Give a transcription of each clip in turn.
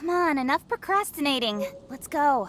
Come on, enough procrastinating. Let's go.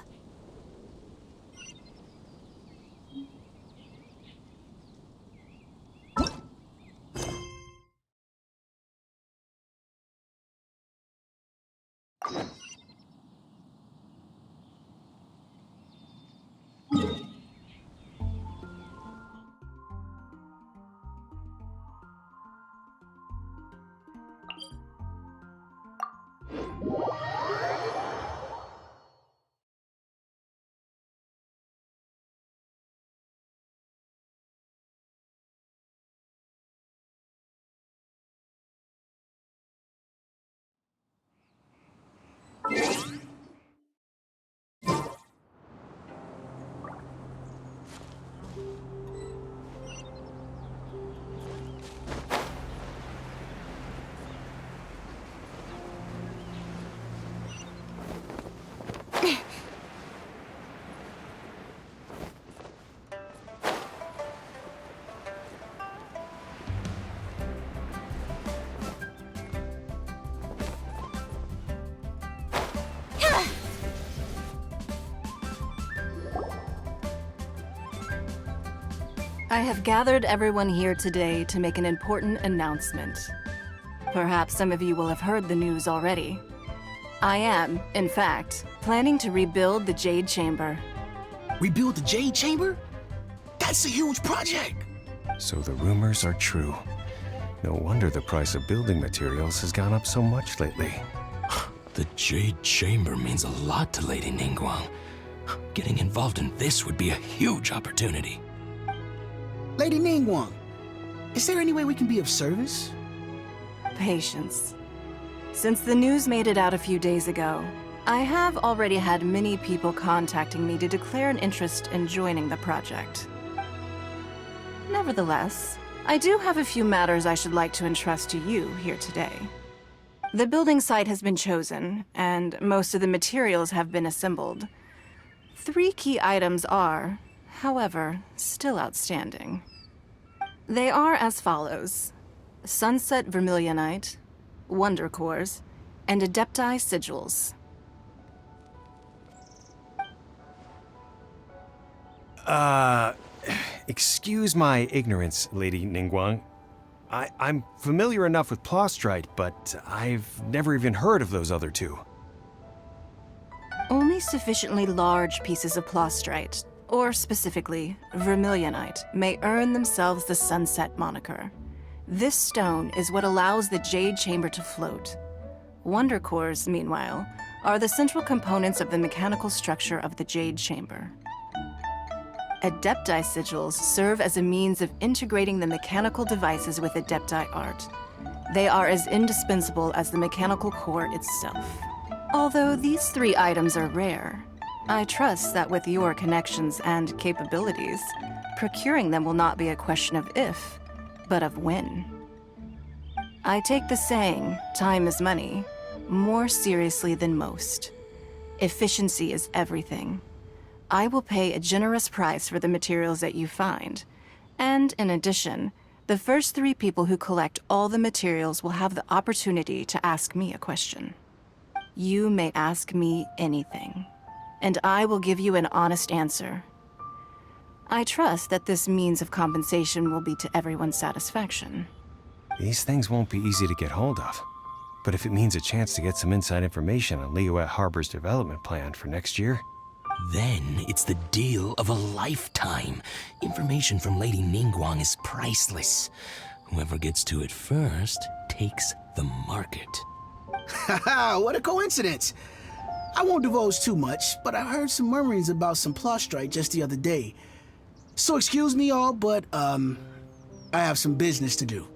I have gathered everyone here today to make an important announcement. Perhaps some of you will have heard the news already. I am, in fact, planning to rebuild the Jade Chamber. Rebuild the Jade Chamber? That's a huge project! So the rumors are true. No wonder the price of building materials has gone up so much lately. The Jade Chamber means a lot to Lady Ningguang. Getting involved in this would be a huge opportunity. Lady Ningguang, is there any way we can be of service? Patience. Since the news made it out a few days ago, I have already had many people contacting me to declare an interest in joining the project. Nevertheless, I do have a few matters I should like to entrust to you here today. The building site has been chosen, and most of the materials have been assembled. 3 key items are, however, still outstanding. They are as follows: Sunset Vermilionite, Wonder Cores, and Adepti Sigils. Excuse my ignorance, Lady Ningguang. I'm familiar enough with Plostrite, but I've never even heard of those other 2. Only sufficiently large pieces of Plostrite, or specifically, Vermilionite, may earn themselves the Sunset moniker. This stone is what allows the Jade Chamber to float. Wonder Cores, meanwhile, are the central components of the mechanical structure of the Jade Chamber. Adepti Sigils serve as a means of integrating the mechanical devices with Adepti art. They are as indispensable as the mechanical core itself. Although these 3 items are rare, I trust that with your connections and capabilities, procuring them will not be a question of if, but of when. I take the saying, time is money, more seriously than most. Efficiency is everything. I will pay a generous price for the materials that you find, and in addition, the first 3 people who collect all the materials will have the opportunity to ask me a question. You may ask me anything, and I will give you an honest answer. I trust that this means of compensation will be to everyone's satisfaction. These things won't be easy to get hold of. But if it means a chance to get some inside information on Liyuet Harbor's development plan for next year... Then it's the deal of a lifetime. Information from Lady Ningguang is priceless. Whoever gets to it first takes the market. Haha, what a coincidence! I won't divulge too much, but I heard some murmurings about some Plostrite just the other day. So excuse me all, but, I have some business to do.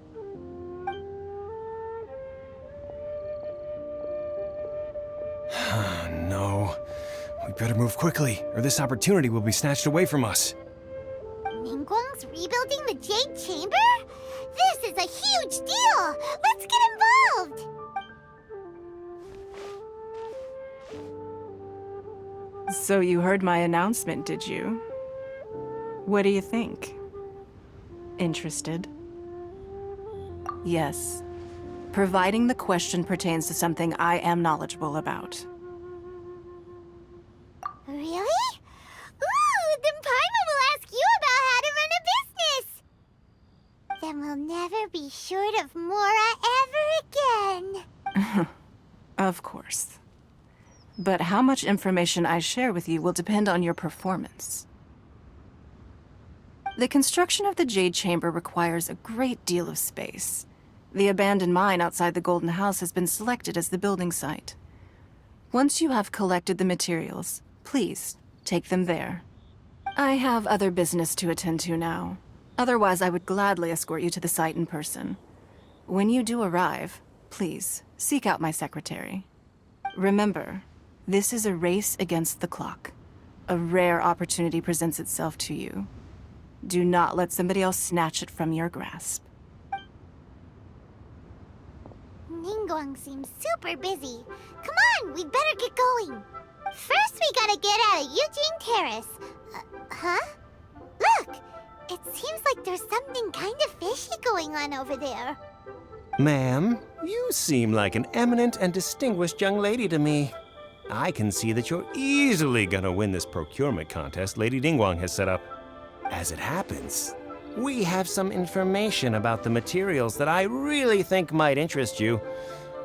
No. We better move quickly, or this opportunity will be snatched away from us. Ningguang's rebuilding the Jade Chamber? This is a huge deal! Let's get involved! So you heard my announcement, did you? What do you think? Interested? Yes. Providing the question pertains to something I am knowledgeable about. never be short of Mora ever again. Of course. But how much information I share with you will depend on your performance. The construction of the Jade Chamber requires a great deal of space. The abandoned mine outside the Golden House has been selected as the building site. Once you have collected the materials, please take them there. I have other business to attend to now. Otherwise, I would gladly escort you to the site in person. When you do arrive, please seek out my secretary. Remember, this is a race against the clock. A rare opportunity presents itself to you. Do not let somebody else snatch it from your grasp. Ningguang seems super busy. Come on, we'd better get going. First, we gotta get out of Eugene Terrace. Huh? Look! It seems like there's something kind of fishy going on over there. Ma'am, you seem like an eminent and distinguished young lady to me. I can see that you're easily gonna win this procurement contest Lady Ningguang has set up. As it happens, we have some information about the materials that I really think might interest you.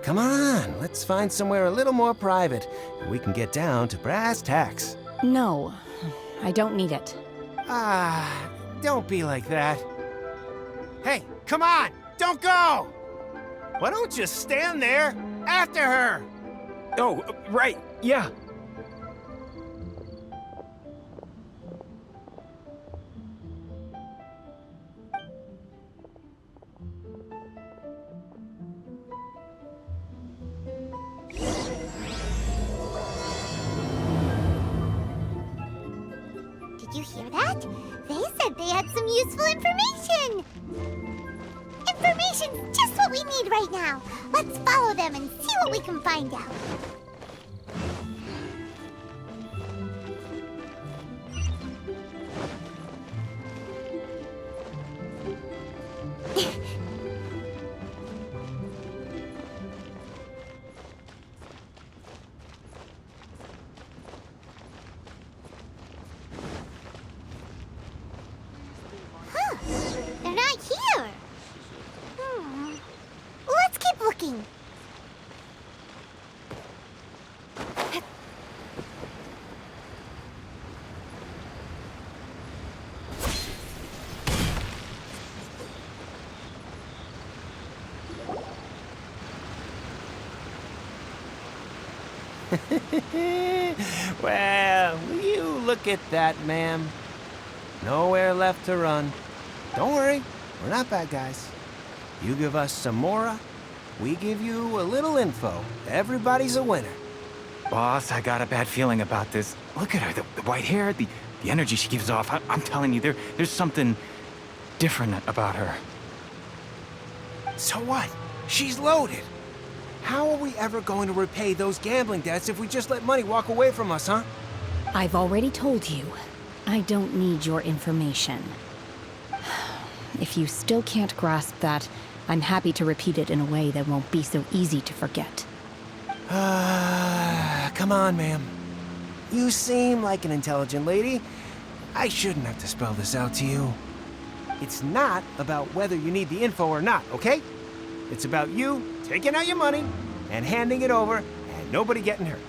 Come on, let's find somewhere a little more private, and we can get down to brass tacks. No, I don't need it. Don't be like that. Hey, come on, don't go! Why don't you stand there after her? Oh, right, yeah. Did you hear that? They said they had some useful information! Information's just what we need right now. Let's follow them and see what we can find out. Huh, they're not here. Let's keep looking. Well, will you look at that, ma'am? Nowhere left to run. Don't worry, we're not bad guys. You give us some Mora, we give you a little info. Everybody's a winner. Boss, I got a bad feeling about this. Look at her, the white hair, the energy she gives off. I'm telling you, there's something different about her. So what? She's loaded. How are we ever going to repay those gambling debts if we just let money walk away from us, huh? I've already told you, I don't need your information. If you still can't grasp that, I'm happy to repeat it in a way that won't be so easy to forget. Come on, ma'am. You seem like an intelligent lady. I shouldn't have to spell this out to you. It's not about whether you need the info or not, okay? It's about you taking out your money and handing it over and nobody getting hurt.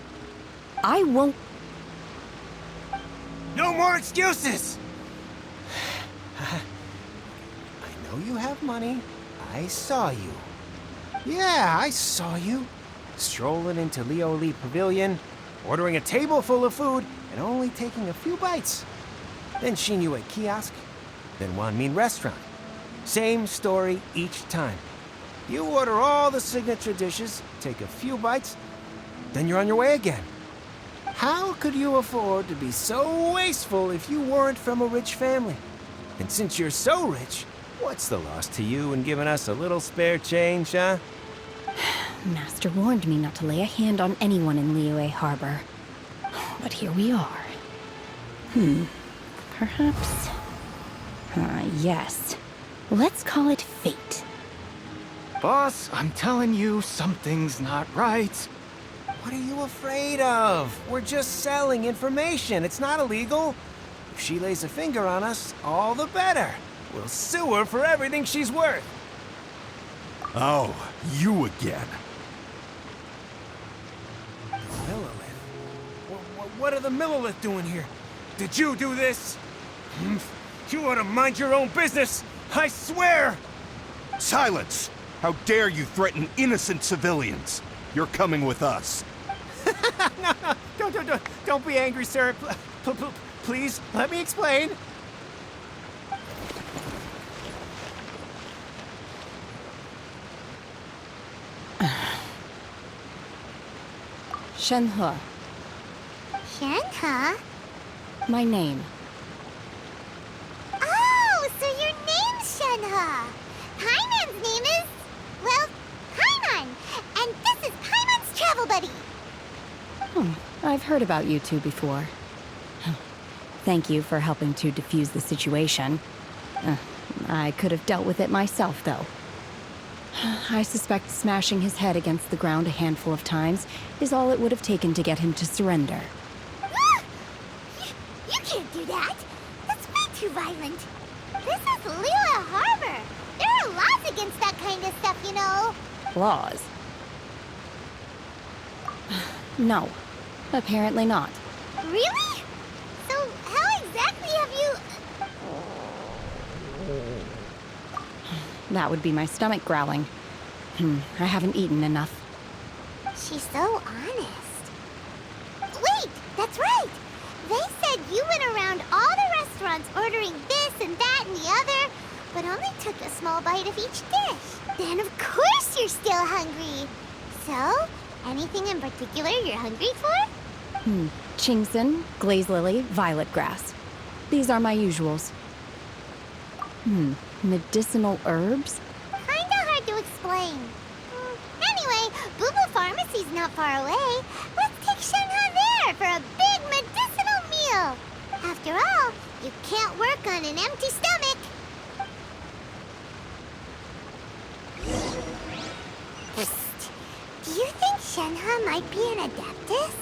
I won't. No more excuses! I know you have money. I saw you. Yeah, I saw you. Strolling into Leo Lee Pavilion, ordering a table full of food, and only taking a few bites. Then Shinyue Kiosk, then Wanmin Restaurant. Same story each time. You order all the signature dishes, take a few bites, then you're on your way again. How could you afford to be so wasteful if you weren't from a rich family? And since you're so rich, what's the loss to you in giving us a little spare change, huh? Master warned me not to lay a hand on anyone in Liyue Harbor. But here we are. Perhaps... yes. Let's call it fate. Boss, I'm telling you, something's not right. What are you afraid of? We're just selling information. It's not illegal. If she lays a finger on us, all the better. We'll sue her for everything she's worth. Oh, you again. Millilith? What are the Millilith doing here? Did you do this? You ought to mind your own business! I swear! Silence! How dare you threaten innocent civilians? You're coming with us. No, don't be angry, sir. Please, let me explain. Shenhe, Shenhe? my name. Oh, so your name's Shenhe. Paimon's name is, well, Paimon. And this is Paimon's travel buddy. I've heard about you two before. Thank you for helping to defuse the situation. I could have dealt with it myself, though. I suspect smashing his head against the ground a handful of times is all it would have taken to get him to surrender. You can't do that. That's way too violent. This is Lila Harbor. There are laws against that kind of stuff, you know. Laws? No, apparently not. Really? So how exactly have you... That would be my stomach growling. I haven't eaten enough. She's so honest. Wait, that's right. They said you went around all the restaurants ordering this and that and the other, but only took a small bite of each dish. Then of course you're still hungry. So, anything in particular you're hungry for? Chingson, glaze lily, violet grass. These are my usuals. Medicinal herbs? Kinda hard to explain. Anyway, Boo Boo Pharmacy's not far away. Let's take Shenhe there for a big medicinal meal. After all, you can't work on an empty stomach. Psst. Do you think Shenhe might be an Adeptus?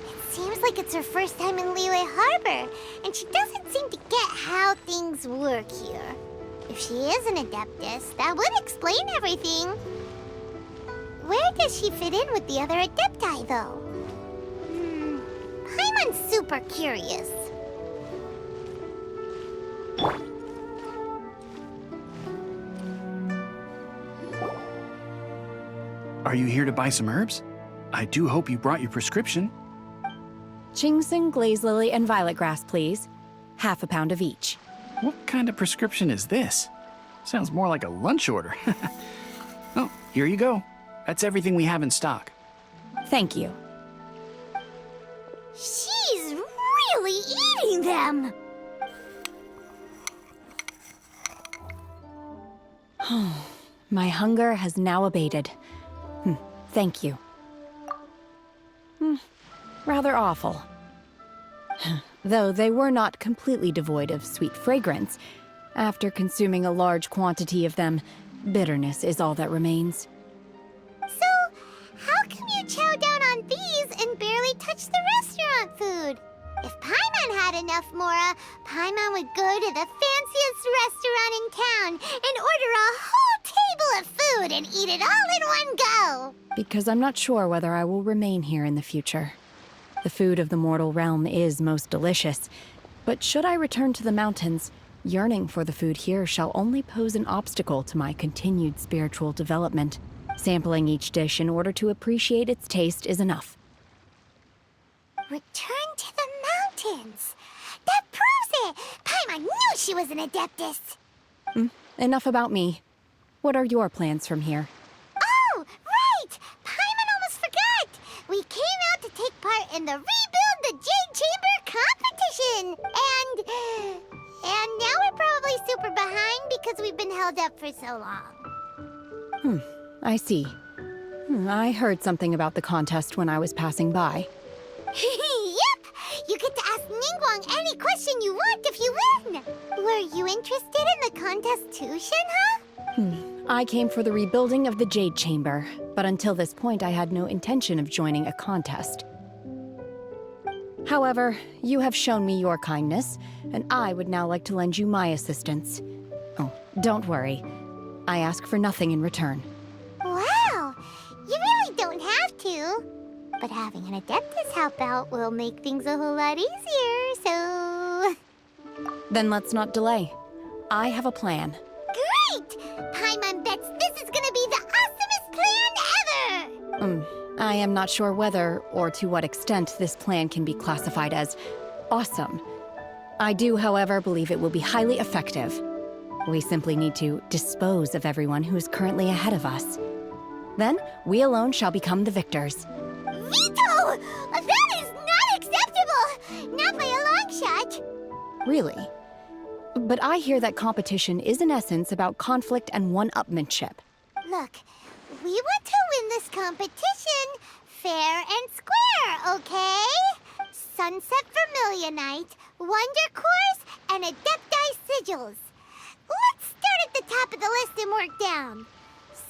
It seems like it's her first time in Liyue Harbor, and she doesn't seem to get how things work here. If she is an Adeptus, that would explain everything. Where does she fit in with the other Adepti, though? Paimon's super curious. Are you here to buy some herbs? I do hope you brought your prescription. Chingson, glaze lily, and violet grass, please. Half a pound of each. What kind of prescription is this? Sounds more like a lunch order. Oh, here you go. That's everything we have in stock. Thank you. She's really eating them! My hunger has now abated. Thank you. Rather awful. Though they were not completely devoid of sweet fragrance. After consuming a large quantity of them, bitterness is all that remains. So, how come you chow down on these and barely touch the restaurant food? If Paimon had enough Mora, Paimon would go to the fanciest restaurant in town and order a whole table of food and eat it all in one go. Because I'm not sure whether I will remain here in the future. The food of the mortal realm is most delicious, but should I return to the mountains, yearning for the food here shall only pose an obstacle to my continued spiritual development. Sampling each dish in order to appreciate its taste is enough. Return to the mountains. That proves it. Paimon knew she was an Adeptus. Enough about me. What are your plans from here? Oh, right! Paimon almost forgot! We came out to take part in the Rebuild the Jade Chamber competition! And now we're probably super behind because we've been held up for so long. I see. I heard something about the contest when I was passing by. Yep! You get to ask Ningguang any question you want if you win! Were you interested in the contest too, Shenhe? I came for the rebuilding of the Jade Chamber, but until this point I had no intention of joining a contest. However, you have shown me your kindness, and I would now like to lend you my assistance. Oh, don't worry. I ask for nothing in return. Wow! You really don't have to. But having an Adeptus help out will make things a whole lot easier, so... Then let's not delay. I have a plan. Great! Paimon bets this is gonna be the awesomest plan ever! I am not sure whether or to what extent this plan can be classified as awesome. I do, however, believe it will be highly effective. We simply need to dispose of everyone who is currently ahead of us. Then, we alone shall become the victors. Veto! That is not acceptable! Not by a long shot! Really? But I hear that competition is in essence about conflict and one-upmanship. Look, we want to win this competition fair and square, okay? Sunset Vermilionite, Wonder Cores, and Adepti Sigils. Let's start at the top of the list and work down.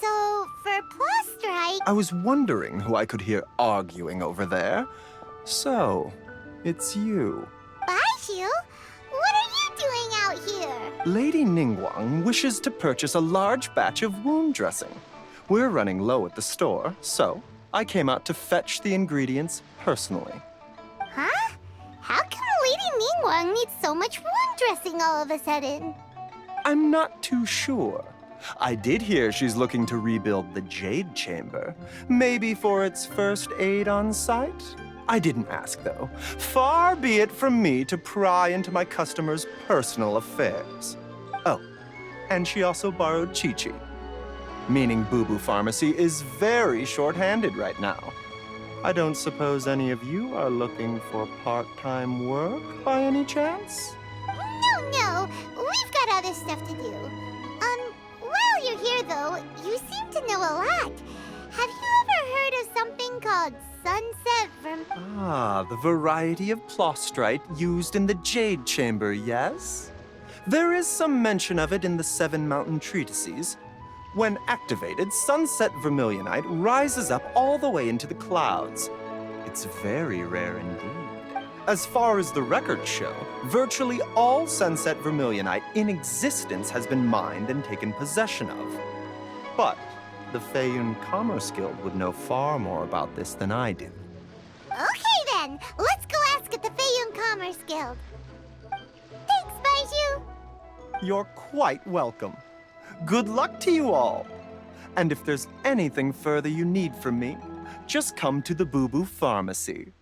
So, for Plostrike... I was wondering who I could hear arguing over there. So, it's you. Baiju? What are you doing out here? Lady Ningguang wishes to purchase a large batch of wound dressing. We're running low at the store, so I came out to fetch the ingredients personally. Huh? How come Lady Ningguang needs so much wound dressing all of a sudden? I'm not too sure. I did hear she's looking to rebuild the Jade Chamber. Maybe for its first aid on site? I didn't ask, though. Far be it from me to pry into my customers' personal affairs. Oh, and she also borrowed Chi-Chi. Meaning Boo Boo Pharmacy is very short-handed right now. I don't suppose any of you are looking for part-time work by any chance? No. We've got other stuff to do. While you're here, though, you seem to know a lot. Have you ever heard of something called Sunset Ah, the variety of plostrite used in the Jade Chamber, yes? There is some mention of it in the Seven Mountain Treatises. When activated, Sunset Vermilionite rises up all the way into the clouds. It's very rare indeed. As far as the records show, virtually all Sunset Vermilionite in existence has been mined and taken possession of. But the Feiyun Commerce Guild would know far more about this than I do. Okay then, let's go ask at the Feiyun Commerce Guild. Thanks, Baiju. You're quite welcome. Good luck to you all. And if there's anything further you need from me, just come to the Boo Boo Pharmacy.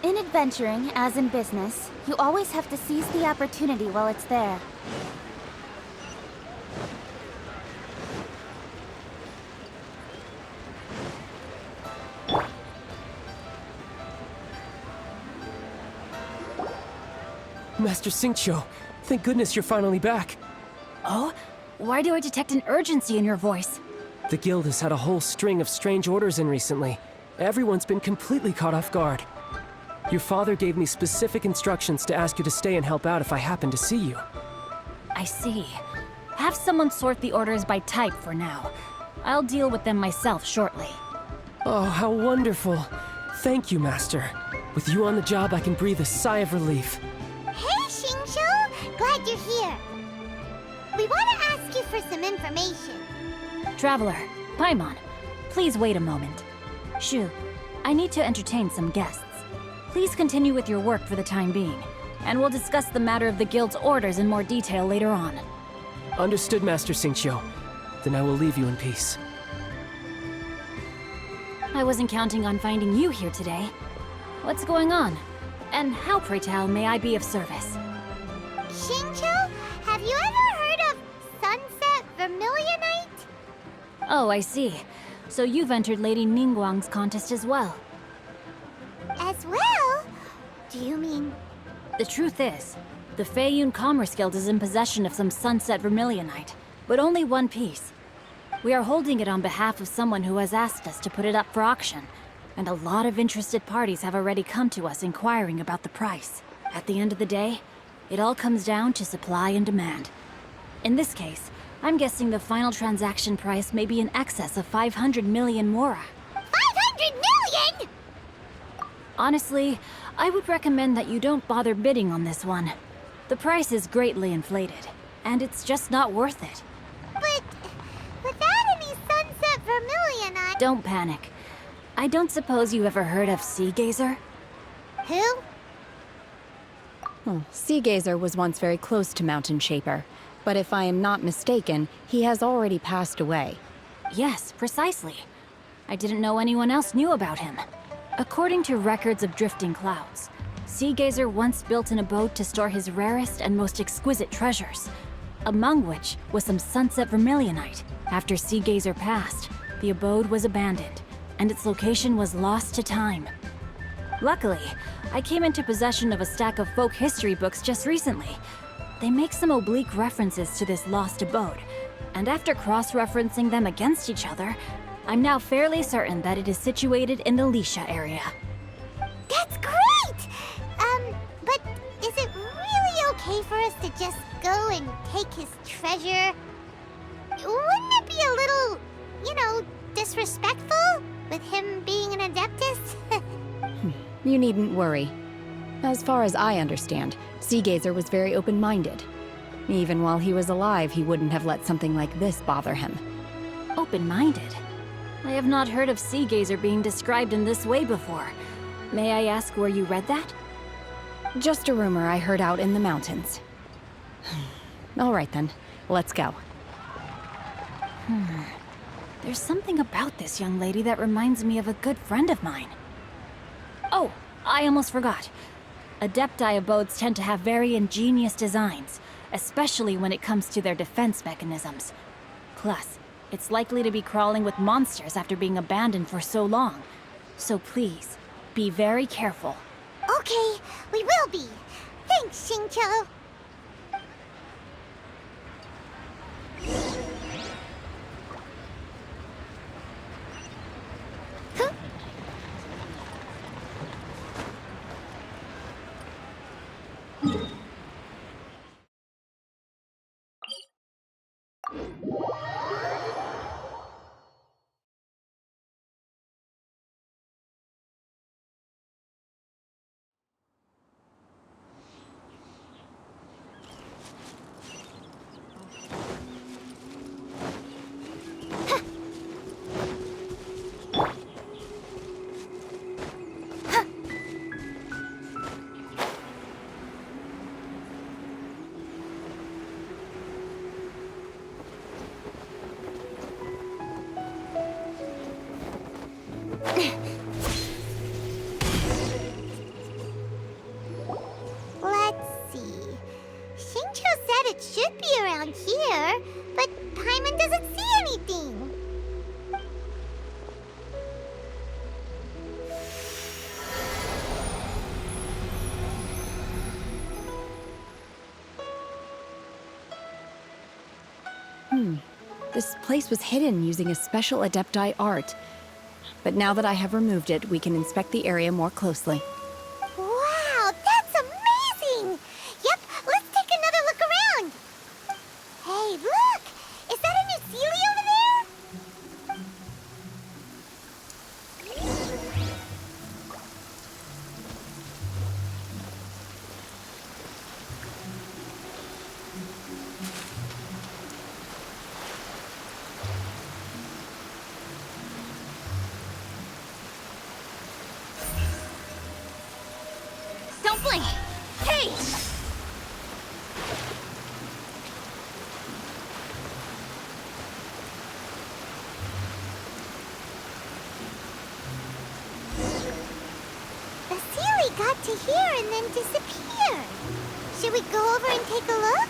In adventuring, as in business, you always have to seize the opportunity while it's there. Master Xingqiu, thank goodness you're finally back. Oh? Why do I detect an urgency in your voice? The guild has had a whole string of strange orders in recently. Everyone's been completely caught off guard. Your father gave me specific instructions to ask you to stay and help out if I happen to see you. I see. Have someone sort the orders by type for now. I'll deal with them myself shortly. Oh, how wonderful. Thank you, Master. With you on the job, I can breathe a sigh of relief. Hey, Xingqiu! Glad you're here. We want to ask you for some information. Traveler, Paimon, please wait a moment. Shu, I need to entertain some guests. Please continue with your work for the time being, and we'll discuss the matter of the guild's orders in more detail later on. Understood, Master Xingqiu. Then I will leave you in peace. I wasn't counting on finding you here today. What's going on? And how, pray tell, may I be of service? Xingqiu, have you ever heard of Sunset Vermilionite? Oh, I see. So you've entered Lady Ningguang's contest as well. As well? Do you mean... The truth is, the Feiyun Commerce Guild is in possession of some Sunset Vermilionite, but only one piece. We are holding it on behalf of someone who has asked us to put it up for auction, and a lot of interested parties have already come to us inquiring about the price. At the end of the day, it all comes down to supply and demand. In this case, I'm guessing the final transaction price may be in excess of 500 million mora. 500 million?! Honestly, I would recommend that you don't bother bidding on this one. The price is greatly inflated, and it's just not worth it. But without any Sunset Vermilionite... Don't panic. I don't suppose you ever heard of Sea Gazer? Who? Sea Gazer was once very close to Mountain Shaper, but if I am not mistaken, he has already passed away. Yes, precisely. I didn't know anyone else knew about him. According to records of drifting clouds, Sea Gazer once built an abode to store his rarest and most exquisite treasures, among which was some Sunset Vermilionite. After Sea Gazer passed, the abode was abandoned, and its location was lost to time. Luckily, I came into possession of a stack of folk history books just recently. They make some oblique references to this lost abode, and after cross-referencing them against each other, I'm now fairly certain that it is situated in the Lisha area. That's great! But is it really okay for us to just go and take his treasure? Wouldn't it be a little, disrespectful? With him being an Adeptus? You needn't worry. As far as I understand, Sea Gazer was very open-minded. Even while he was alive, he wouldn't have let something like this bother him. Open-minded? I have not heard of Sea Gazer being described in this way before. May I ask where you read that? Just a rumor I heard out in the mountains. All right then, let's go. There's something about this young lady that reminds me of a good friend of mine. Oh, I almost forgot. Adepti abodes tend to have very ingenious designs, especially when it comes to their defense mechanisms. Plus, it's likely to be crawling with monsters after being abandoned for so long. So please, be very careful. Okay, we will be. Thanks, Xingqiu. Let's see. Xingqiu said it should be around here, but Paimon doesn't see anything. This place was hidden using a special Adepti art. But now that I have removed it, we can inspect the area more closely. Wow, that's amazing! Yep, let's take another look around. Hey, look! Is that a new Sealy over there? Don't blink! Hey! The Sealy got to here and then disappeared. Should we go over and take a look?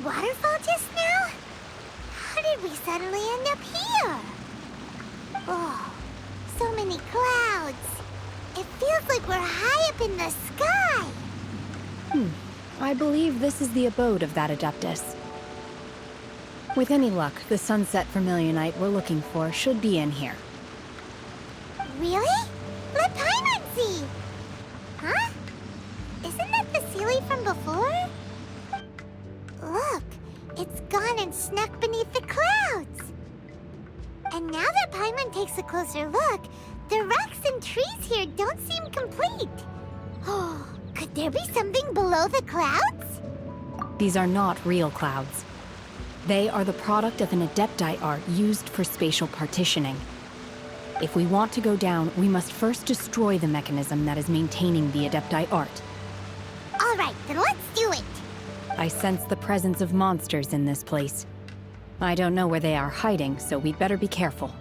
waterfall just now? How did we suddenly end up here? Oh, so many clouds. It feels like we're high up in the sky. I believe this is the abode of that Adeptus. With any luck, the sunset vermilionite we're looking for should be in here. Really? Let Paimon see! Huh? Isn't that the Sealy from before? Look, it's gone and snuck beneath the clouds. And now that Paimon takes a closer look, the rocks and trees here don't seem complete. Oh, could there be something below the clouds? These are not real clouds. They are the product of an Adepti art used for spatial partitioning. If we want to go down, we must first destroy the mechanism that is maintaining the Adepti art. All right, then let's do it. I sense the presence of monsters in this place. I don't know where they are hiding, so we'd better be careful.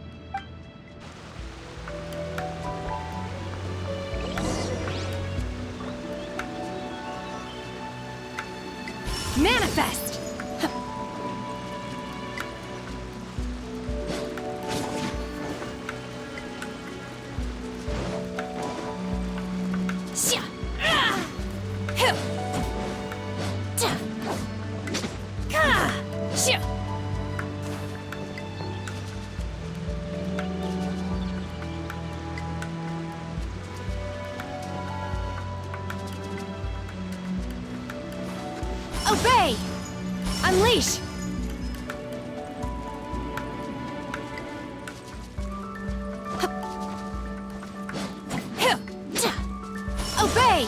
Manifest! Obey! Unleash! Obey!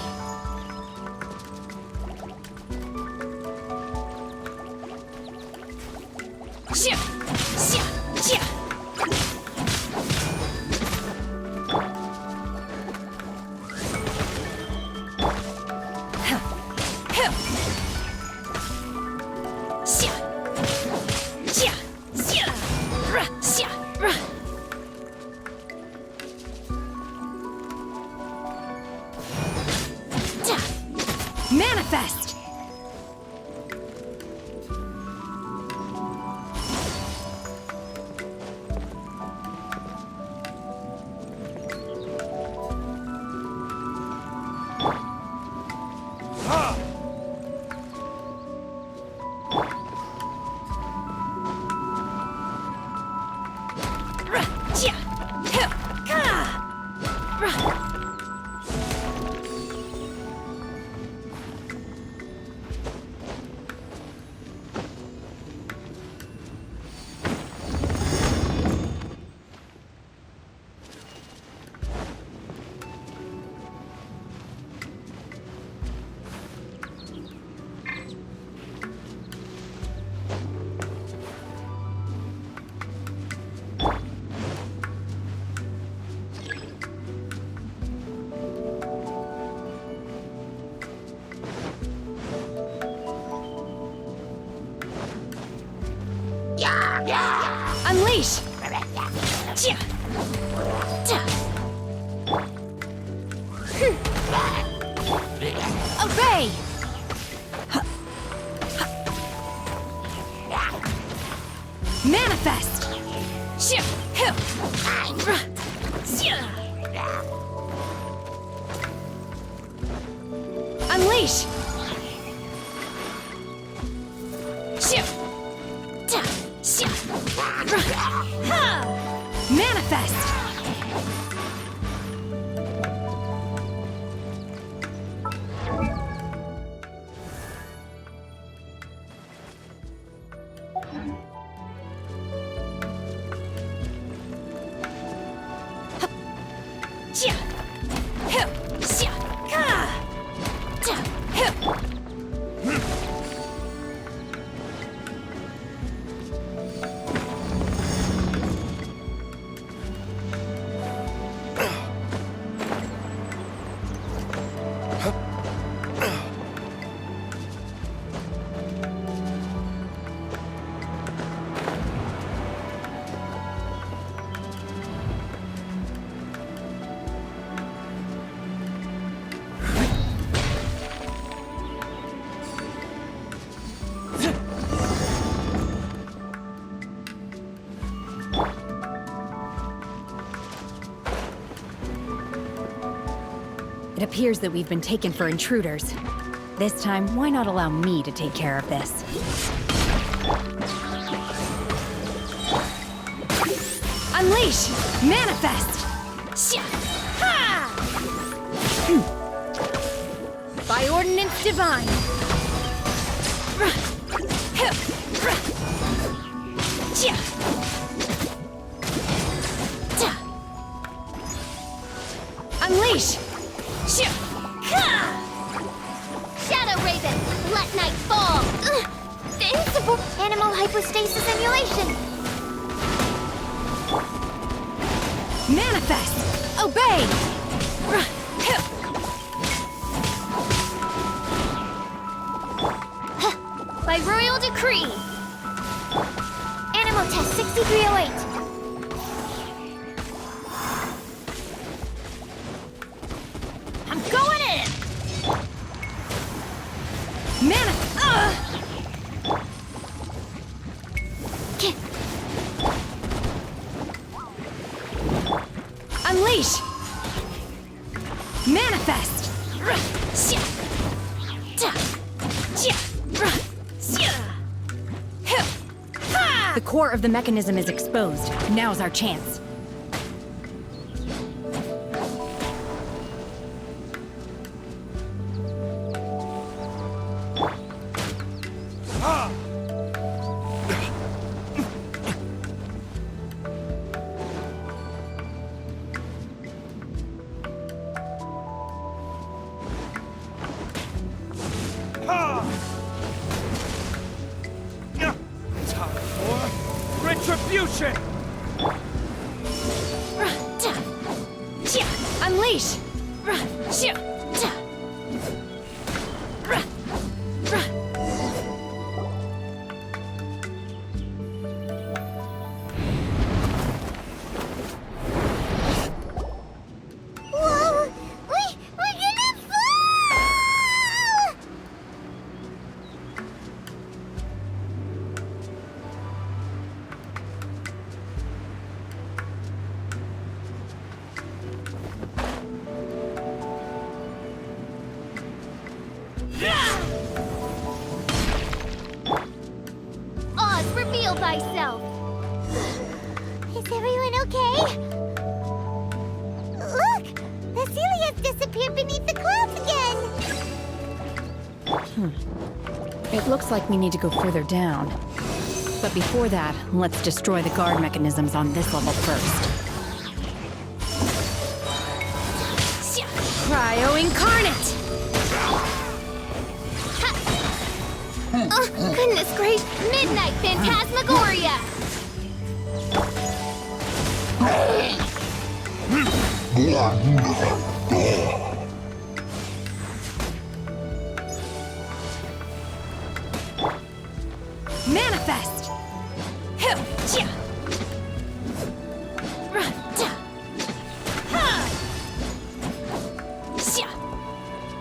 Manifest! Unleash! Obey! Manifest! Unleash! Manifest! It appears that we've been taken for intruders. This time, why not allow me to take care of this? Unleash! Manifest! Ha! By ordinance divine! Unleash! Shadow Raven, let night fall! Invincible animal hypostasis emulation! Manifest! Obey! By royal decree! Animal test 6308. I'm going in! Unleash! Manifest! The core of the mechanism is exposed. Now's our chance. Time for retribution! Unleash! Whoa! We're gonna fall! Oz, reveal thyself! Is everyone okay? Look! The Celia's disappeared beneath the clouds again! It looks like we need to go further down. But before that, let's destroy the guard mechanisms on this level first. Cryo Incarnate! Oh, goodness gracious! Midnight Phantasmagoria! Manifest!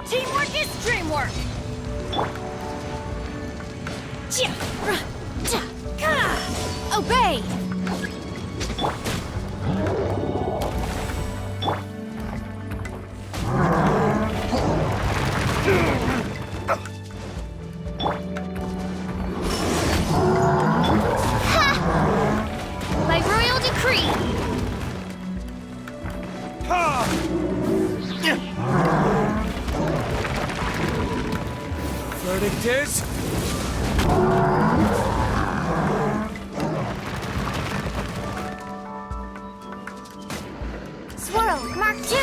Teamwork is dreamwork! Obey! By royal decree! Verdict is... Swirl, Mark 2!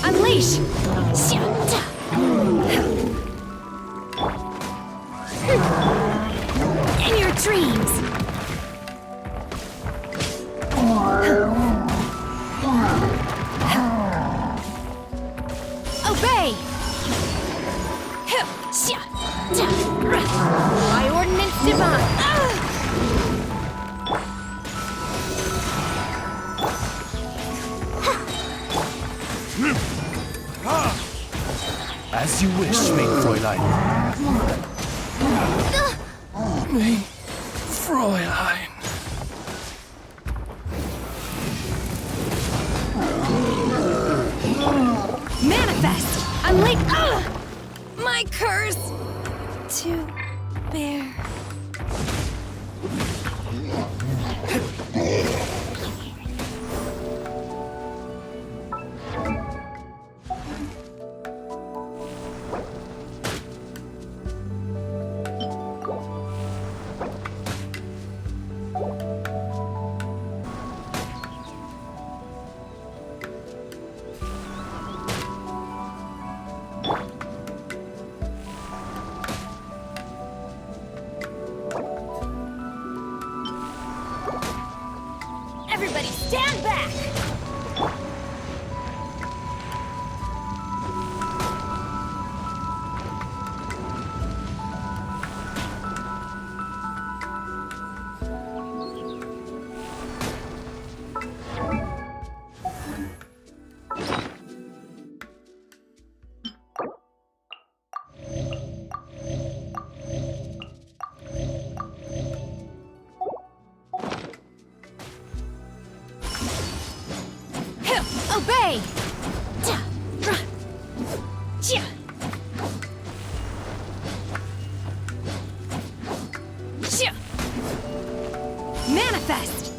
Unleash! In your dreams! Obey! As you wish, mein Fräulein. Mein Fräulein. Manifest! Unleash my curse to bear. Everybody stand back! Obey! Manifest!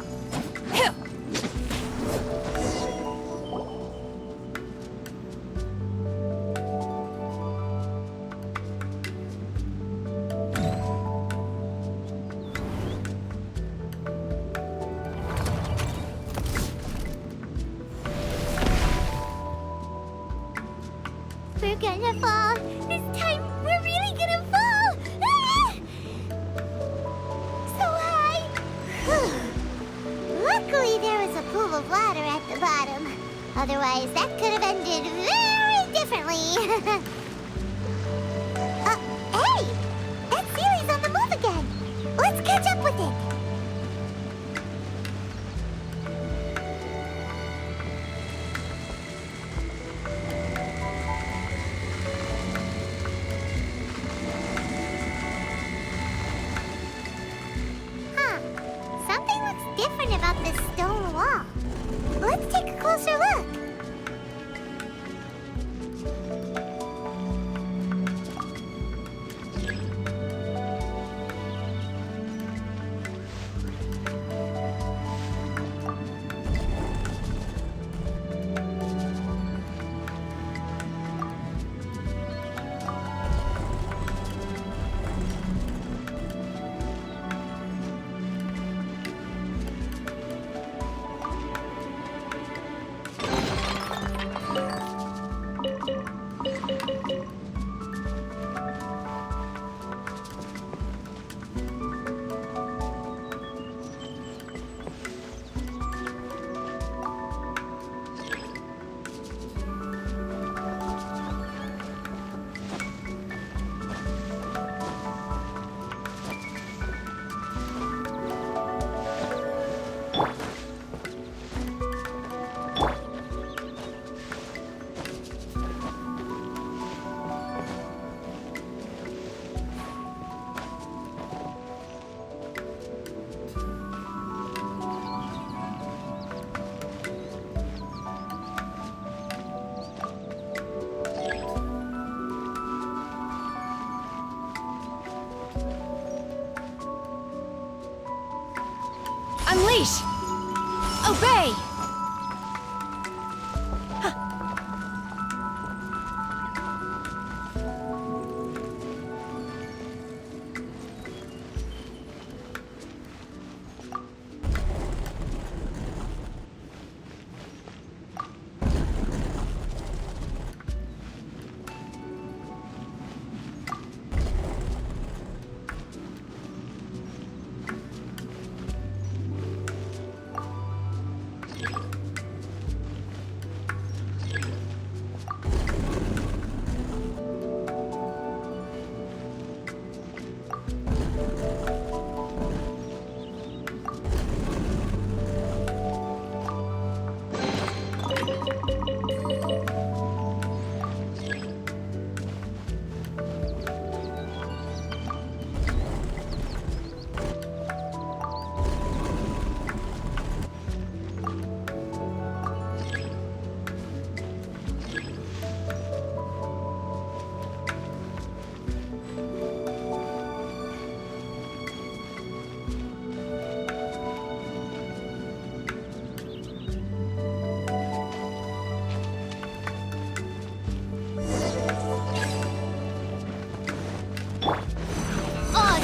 We're gonna fall. This time, we're really gonna fall. Ah! So high. Whew. Luckily, there was a pool of water at the bottom. Otherwise, that could have ended very differently. Hey! That Sealy's on the move again. Let's catch up with it. Something looks different about this stone wall. Let's take a closer look. Unleash! Obey!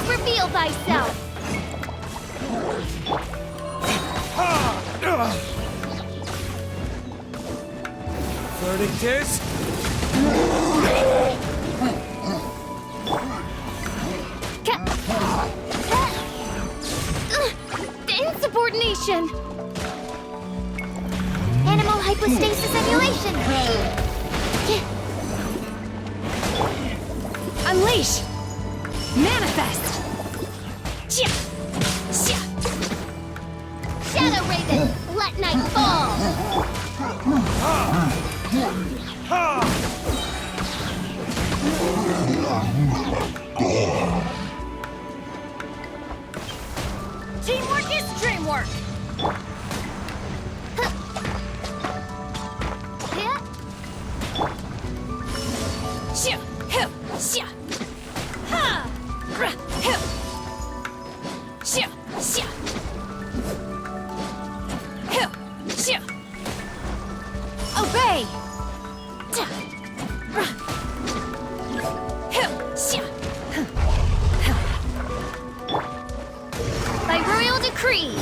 reveal thyself! Verdict is... The insubordination! Animal hypostasis emulation! Unleash! Manifest! Shadow Raven, let night fall! Teamwork is dreamwork! Obey! By royal decree!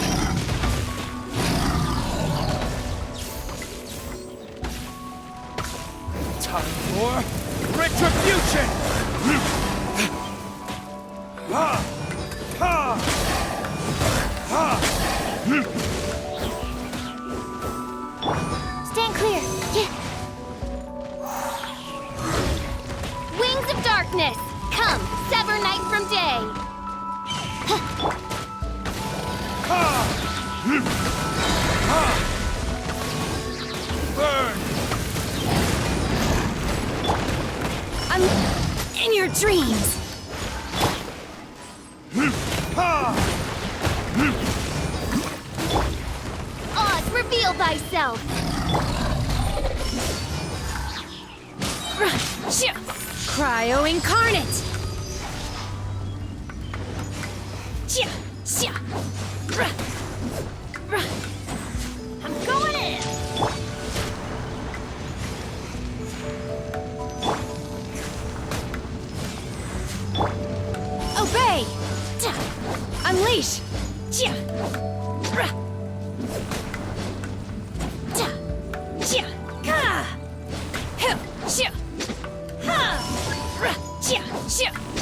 Time for retribution! Stand clear! Wings of darkness! Come, sever night from day! Burn! I'm in your dreams! Oz, reveal thyself! Cryo incarnate! I'm going in! Obey! Unleash!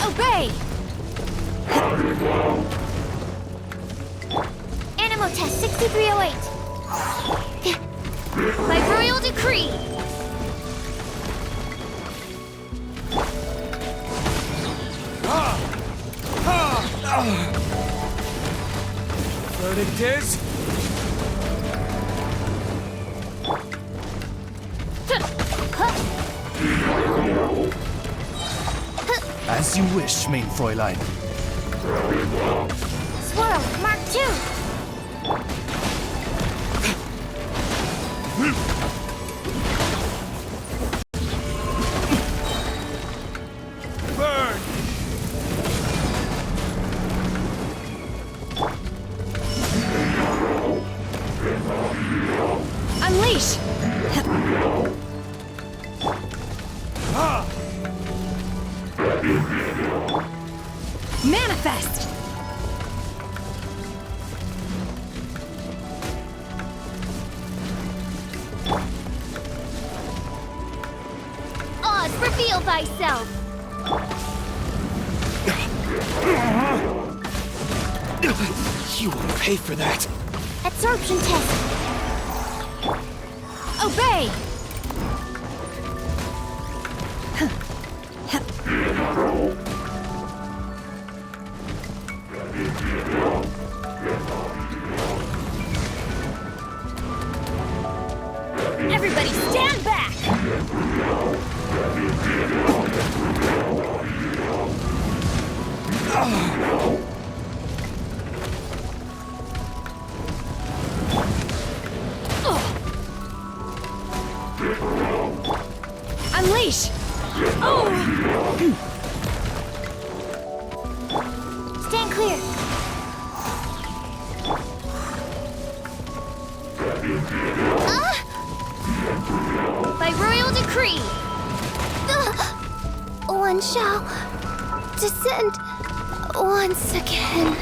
Obey! Animal test 6308. By royal decree. Verdict is... As you wish, main Fräulein. Swirl, Mark 2. Burn! Unleash! Manifest! Oz, reveal thyself. You will pay for that. Absorption test. Obey! Everybody stand back! Unleash! Stand clear. By royal decree. One shall descend. One once again.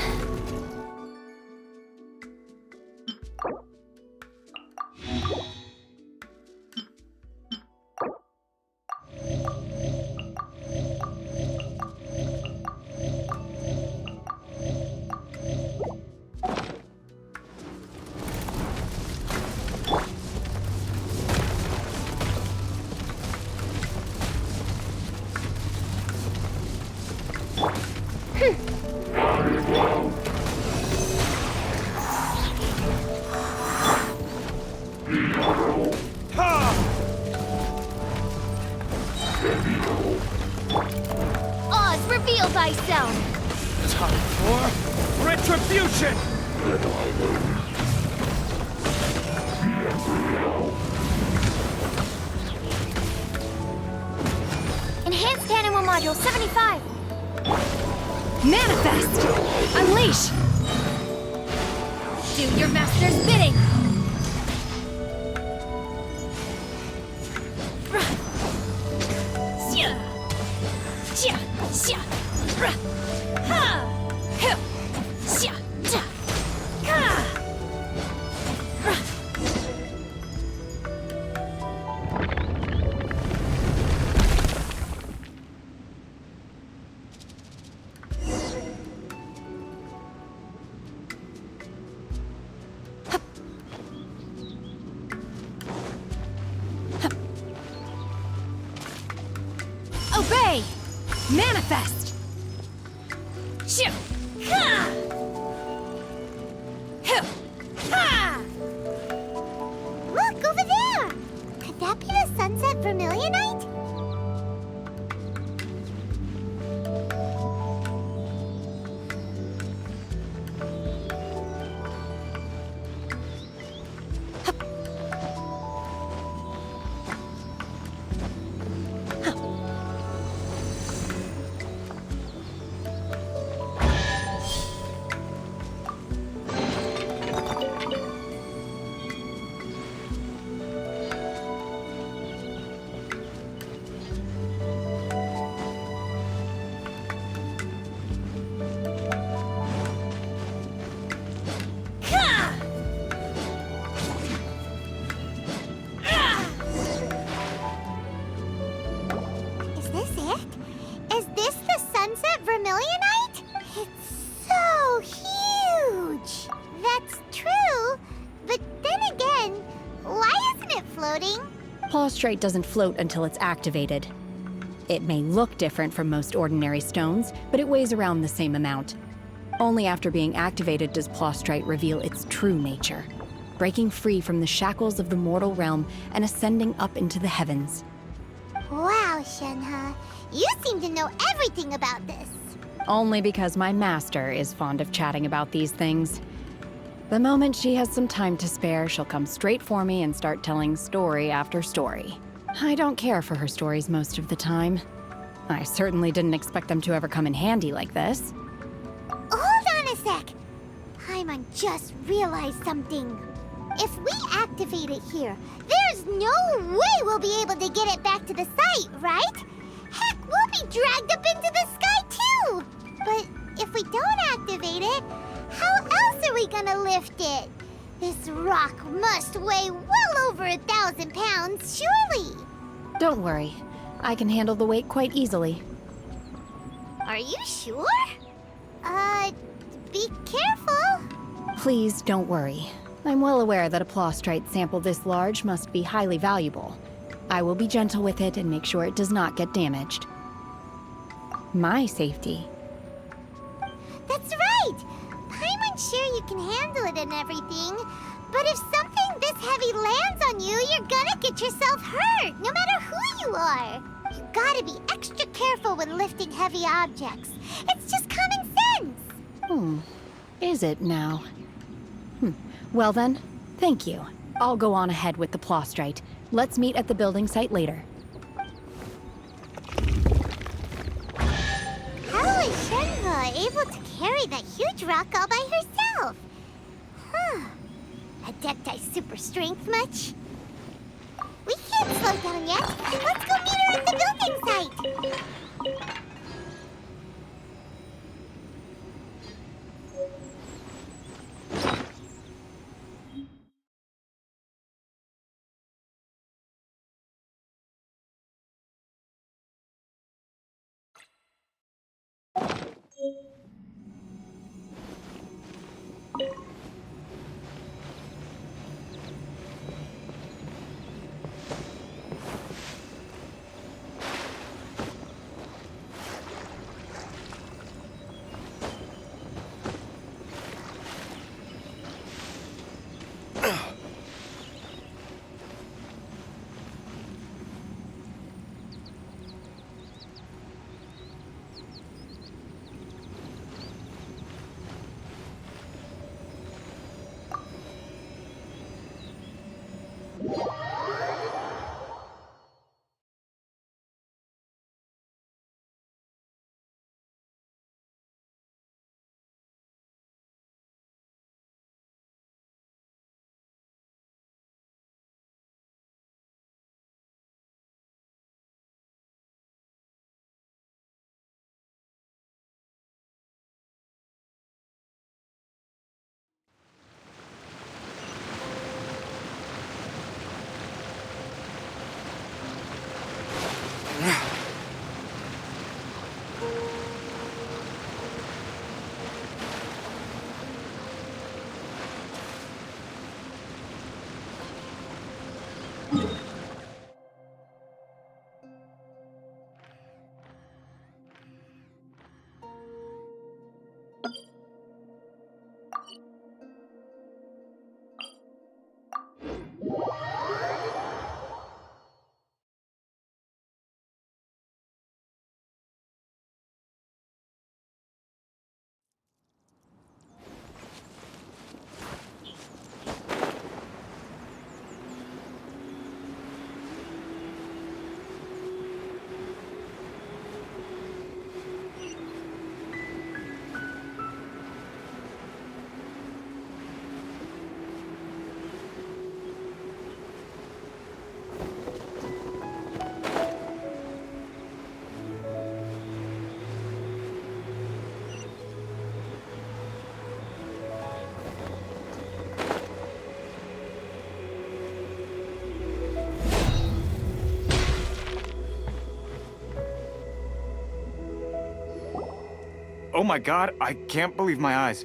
Oz, reveal thyself! Time for retribution! Enhanced Animal Module 75! Manifest! Unleash! Do your master's bidding! Obey! Manifest! Look, over there! Could that be the Sunset Vermilionite? Is this it? Is this the Sunset Vermilionite? It's so huge! That's true, but then again, why isn't it floating? Plaustrite doesn't float until it's activated. It may look different from most ordinary stones, but it weighs around the same amount. Only after being activated does Plaustrite reveal its true nature, breaking free from the shackles of the mortal realm and ascending up into the heavens. Wow, Shenhe, you seem to know everything about this. Only because my master is fond of chatting about these things. The moment she has some time to spare, she'll come straight for me and start telling story after story. I don't care for her stories most of the time. I certainly didn't expect them to ever come in handy like this. Hold on a sec. Paimon just realized something. If we activate it here, there's no way we'll be able to get it back to the site, right? Heck, we'll be dragged up into the sky too! But if we don't activate it, how else are we gonna lift it? This rock must weigh well over 1,000 pounds, surely! Don't worry. I can handle the weight quite easily. Are you sure? Be careful! Please don't worry. I'm well aware that a Plaustrite sample this large must be highly valuable. I will be gentle with it and make sure it does not get damaged. My safety. That's right! Paimon's sure you can handle it and everything, but if something this heavy lands on you, you're gonna get yourself hurt, no matter who you are. You gotta be extra careful when lifting heavy objects. It's just common sense. Is it now? Well then, thank you. I'll go on ahead with the Plaustrite. Let's meet at the building site later. How is Shenhe able to carry that huge rock all by herself? Adepti super strength much? We can't slow down yet. Let's go meet her at the building site. Oh my god, I can't believe my eyes.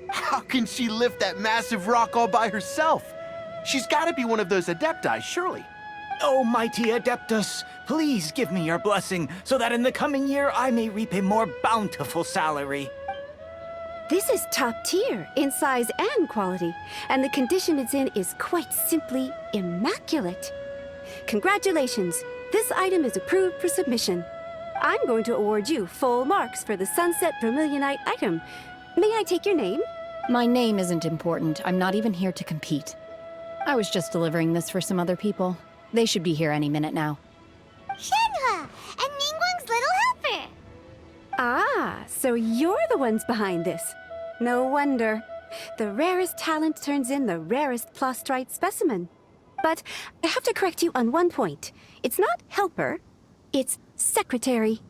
How can she lift that massive rock all by herself? She's gotta be one of those Adepti, surely. Oh, mighty Adeptus, please give me your blessing so that in the coming year I may reap a more bountiful salary. This is top tier in size and quality, and the condition it's in is quite simply immaculate. Congratulations, this item is approved for submission. I'm going to award you full marks for the Sunset Vermilionite item. May I take your name? My name isn't important. I'm not even here to compete. I was just delivering this for some other people. They should be here any minute now. Shenhua, and Ningguang's little helper. Ah, so you're the ones behind this. No wonder. The rarest talent turns in the rarest Plostrite specimen. But I have to correct you on one point. It's not helper, it's secretary.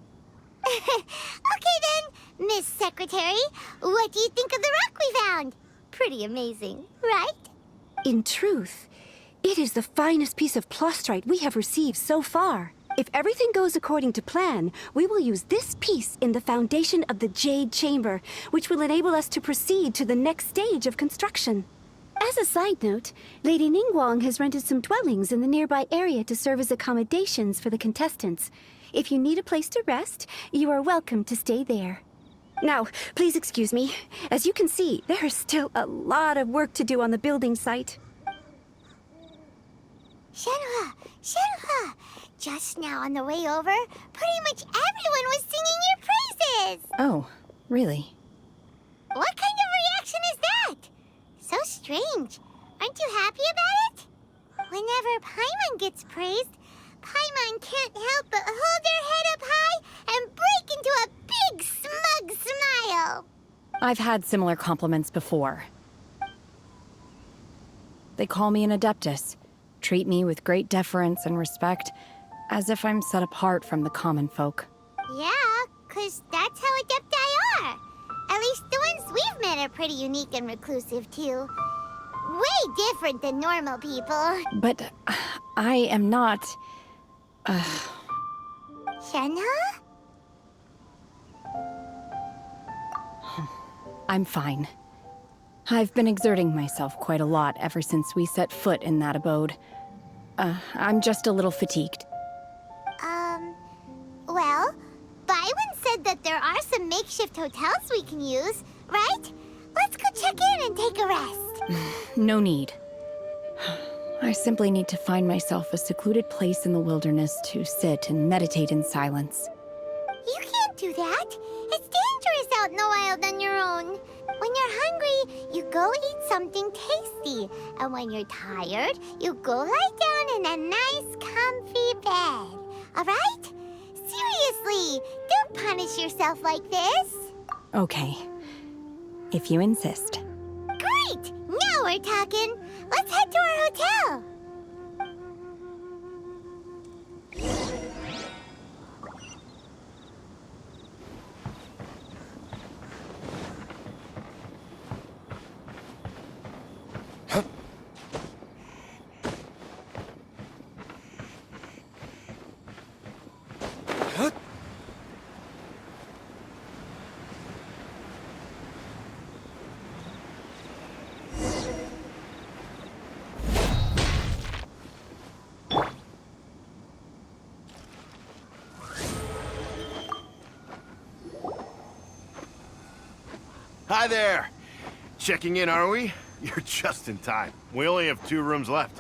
Okay then, Miss Secretary, what do you think of the rock we found? Pretty amazing, right? In truth, it is the finest piece of Plostrite we have received so far. If everything goes according to plan, we will use this piece in the foundation of the Jade Chamber, which will enable us to proceed to the next stage of construction. As a side note, Lady Ningguang has rented some dwellings in the nearby area to serve as accommodations for the contestants. If you need a place to rest, you are welcome to stay there. Now, please excuse me. As you can see, there is still a lot of work to do on the building site. Shenhua, just now on the way over, pretty much everyone was singing your praises. Oh, really? What kind of reaction is that? So strange. Aren't you happy about it? Whenever Paimon gets praised, Paimon can't help but hold her head up high and break into a big smug smile. I've had similar compliments before. They call me an Adeptus, treat me with great deference and respect, as if I'm set apart from the common folk. Yeah, 'cause that's how Adepti are. At least the ones we've met are pretty unique and reclusive, too. Way different than normal people. But I am not... Shenhua? I'm fine. I've been exerting myself quite a lot ever since we set foot in that abode. I'm just a little fatigued. Well, Byron said that there are some makeshift hotels we can use, right? Let's go check in and take a rest. No need. I simply need to find myself a secluded place in the wilderness to sit and meditate in silence. You can't do that. It's dangerous out in the wild on your own. When you're hungry, you go eat something tasty. And when you're tired, you go lie down in a nice, comfy bed. All right? Seriously, don't punish yourself like this. Okay. If you insist. Great! Now we're talking. Let's head to our hotel. Hi there. Checking in, are we? You're just in time. We only have 2 rooms left.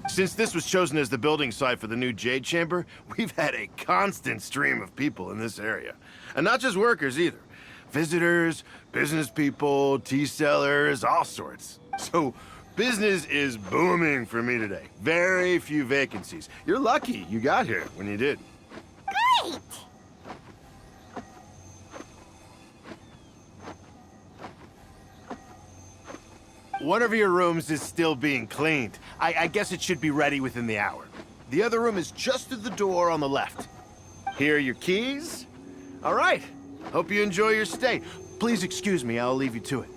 Since this was chosen as the building site for the new Jade Chamber, we've had a constant stream of people in this area. And not just workers either. Visitors, business people, tea sellers, all sorts. So business is booming for me today. Very few vacancies. You're lucky you got here when you did. Great! One of your rooms is still being cleaned. I guess it should be ready within the hour. The other room is just through the door on the left. Here are your keys. All right. Hope you enjoy your stay. Please excuse me, I'll leave you to it.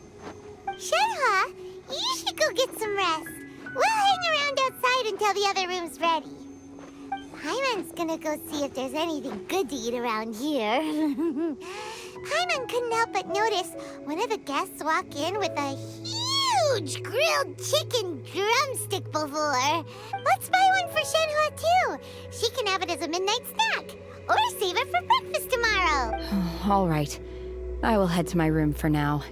Shenhua, you should go get some rest. We'll hang around outside until the other room's ready. Paimon's gonna go see if there's anything good to eat around here. Paimon couldn't help but notice one of the guests walk in with a huge grilled chicken drumstick before. Let's buy one for Shenhua too. She can have it as a midnight snack. Or save it for breakfast tomorrow. All right. I will head to my room for now.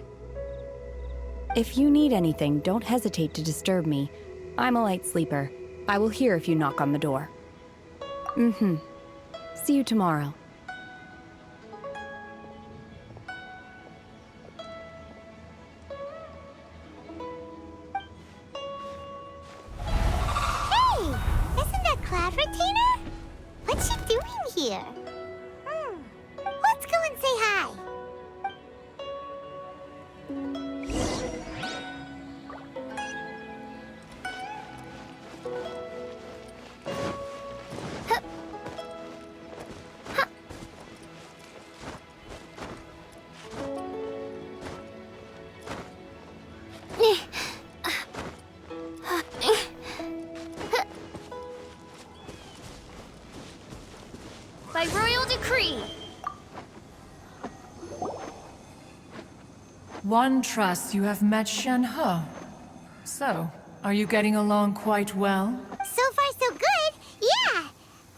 If you need anything, don't hesitate to disturb me. I'm a light sleeper. I will hear if you knock on the door. See you tomorrow. Hey! Isn't that Cloud Retainer? What's she doing here? Let's go and say hi. By royal decree. One trusts you have met Shenhe. So, are you getting along quite well? So far, so good. Yeah.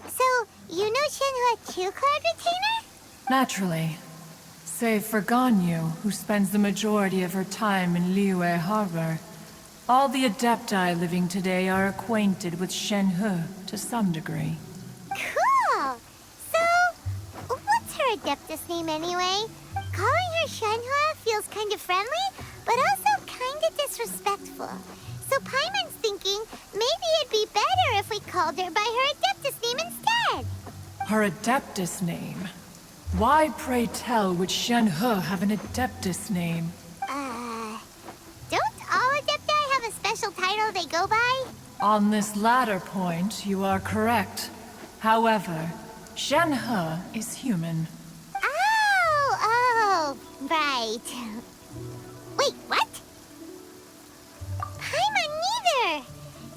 So, you know Shenhua too, Cloud Retainer? Naturally. Save for Ganyu, who spends the majority of her time in Liyue Harbor. All the Adepti living today are acquainted with Shenhe to some degree. Cool. So, what's her Adeptus name anyway? Calling her Shenhua feels kind of friendly, but also kind of disrespectful. So Paimon's thinking maybe it'd be better if we called her by her Adeptus name instead. Her Adeptus name? Why, pray tell, would Shenhe have an Adeptus name? Don't all Adepti have a special title they go by? On this latter point, you are correct. However, Shenhe is human. Oh, right. Wait, what? Paimon neither!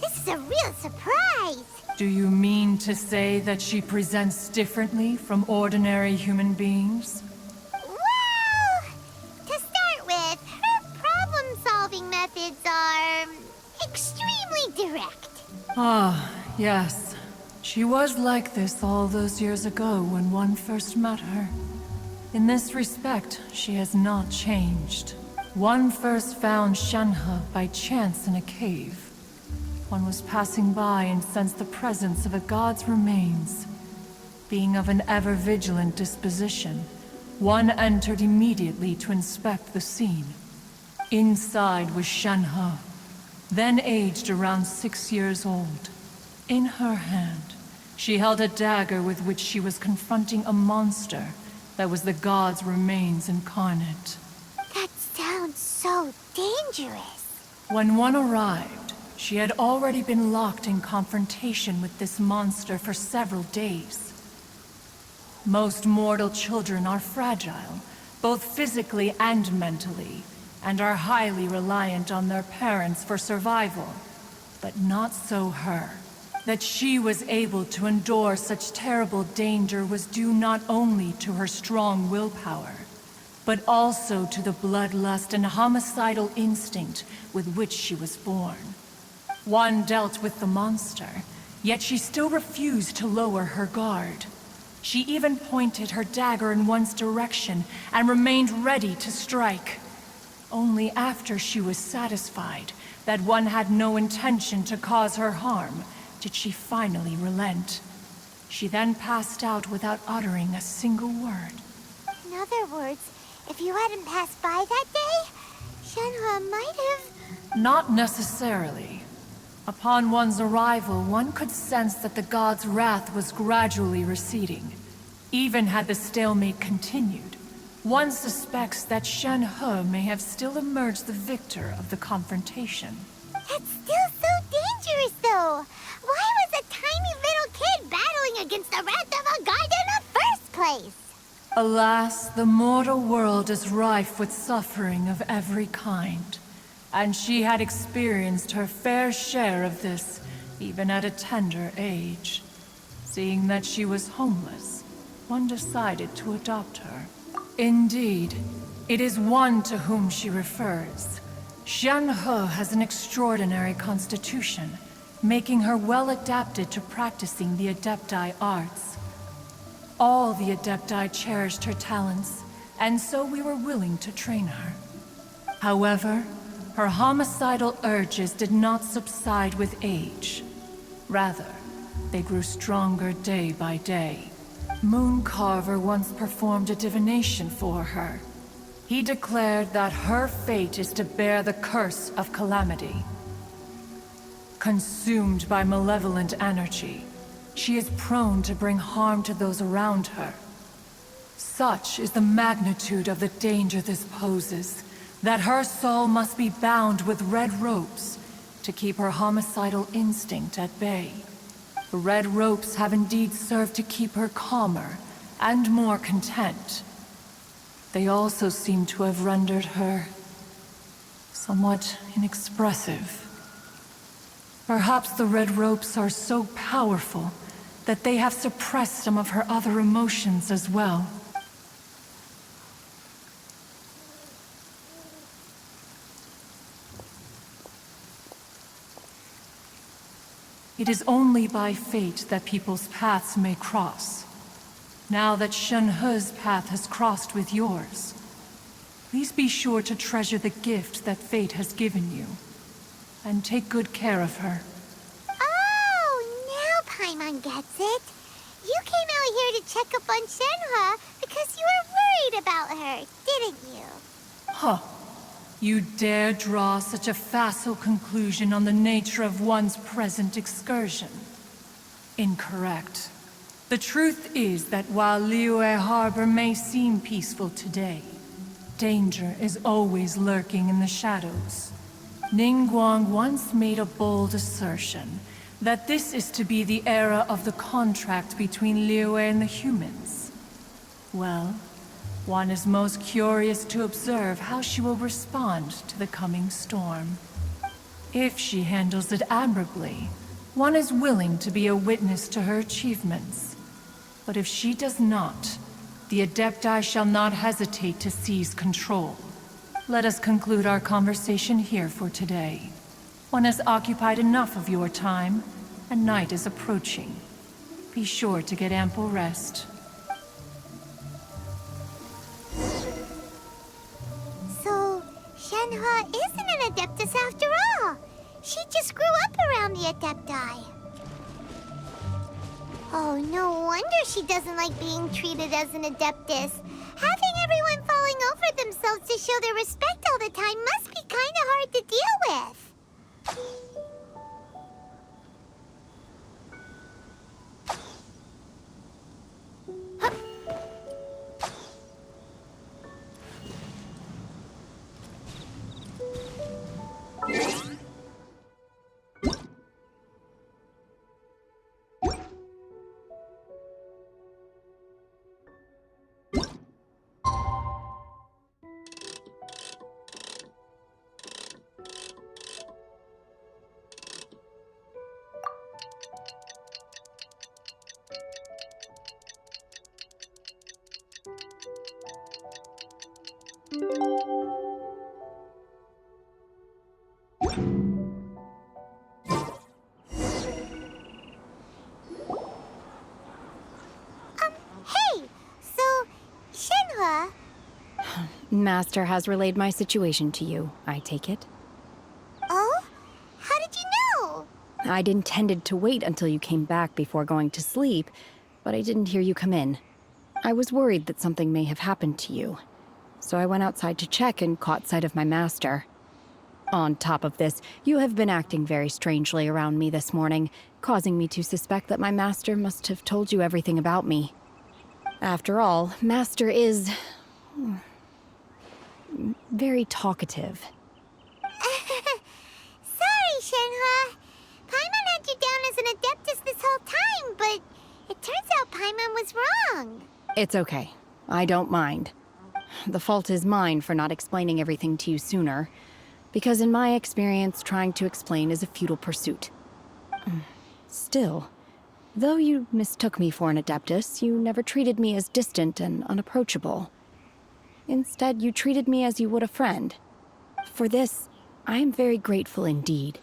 This is a real surprise! Do you mean to say that she presents differently from ordinary human beings? Well, to start with, her problem-solving methods are extremely direct. Ah, yes. She was like this all those years ago when one first met her. In this respect, she has not changed. One first found Shenhe by chance in a cave. One was passing by and sensed the presence of a god's remains. Being of an ever-vigilant disposition, one entered immediately to inspect the scene. Inside was Shenhe, then aged around 6 years old. In her hand, she held a dagger with which she was confronting a monster that was the god's remains incarnate. That sounds so dangerous. When one arrived, she had already been locked in confrontation with this monster for several days. Most mortal children are fragile, both physically and mentally, and are highly reliant on their parents for survival. But not so her. That she was able to endure such terrible danger was due not only to her strong willpower, but also to the bloodlust and homicidal instinct with which she was born. One dealt with the monster, yet she still refused to lower her guard. She even pointed her dagger in one's direction and remained ready to strike. Only after she was satisfied that one had no intention to cause her harm did she finally relent. She then passed out without uttering a single word. In other words, if you hadn't passed by that day, Shenhua might have... Not necessarily. Upon one's arrival, one could sense that the god's wrath was gradually receding. Even had the stalemate continued, one suspects that Shenhe may have still emerged the victor of the confrontation. That's still so dangerous, though. Why was a tiny little kid battling against the wrath of a god in the first place? Alas, the mortal world is rife with suffering of every kind. And she had experienced her fair share of this, even at a tender age. Seeing that she was homeless, one decided to adopt her. Indeed. It is one to whom she refers. Xianhe has an extraordinary constitution, making her well adapted to practicing the Adepti arts. All the Adepti cherished her talents, and so we were willing to train her. However, her homicidal urges did not subside with age. Rather, they grew stronger day by day. Mooncarver once performed a divination for her. He declared that her fate is to bear the curse of calamity. Consumed by malevolent energy, she is prone to bring harm to those around her. Such is the magnitude of the danger this poses, that her soul must be bound with red ropes to keep her homicidal instinct at bay. The red ropes have indeed served to keep her calmer and more content. They also seem to have rendered her somewhat inexpressive. Perhaps the red ropes are so powerful that they have suppressed some of her other emotions as well. It is only by fate that people's paths may cross. Now that Xianhe's path has crossed with yours, please be sure to treasure the gift that fate has given you, and take good care of her. Oh, now Paimon gets it. You came out here to check up on Shenhua because you were worried about her, didn't you? Huh. You dare draw such a facile conclusion on the nature of one's present excursion? Incorrect. The truth is that while Liyue Harbor may seem peaceful today, danger is always lurking in the shadows. Ningguang once made a bold assertion that this is to be the era of the contract between Liyue and the humans. Well, one is most curious to observe how she will respond to the coming storm. If she handles it admirably, one is willing to be a witness to her achievements. But if she does not, the Adepti shall not hesitate to seize control. Let us conclude our conversation here for today. One has occupied enough of your time, and night is approaching. Be sure to get ample rest. So, Shenhua isn't an Adeptus after all. She just grew up around the Adepti. Oh, no wonder she doesn't like being treated as an Adeptus. Having everyone falling over themselves to show their respect all the time must be kind of hard to deal with. Hey, so, Shenhua... Master has relayed my situation to you, I take it. Oh? How did you know? I'd intended to wait until you came back before going to sleep, but I didn't hear you come in. I was worried that something may have happened to you, so I went outside to check and caught sight of my master. On top of this, you have been acting very strangely around me this morning, causing me to suspect that my master must have told you everything about me. After all, Master is... very talkative. Sorry, Shenhua. Paimon had you down as an Adeptus this whole time, but it turns out Paimon was wrong. It's okay. I don't mind. The fault is mine for not explaining everything to you sooner, because in my experience, trying to explain is a futile pursuit. Still, though you mistook me for an Adeptus, you never treated me as distant and unapproachable. Instead, you treated me as you would a friend. For this, I am very grateful indeed.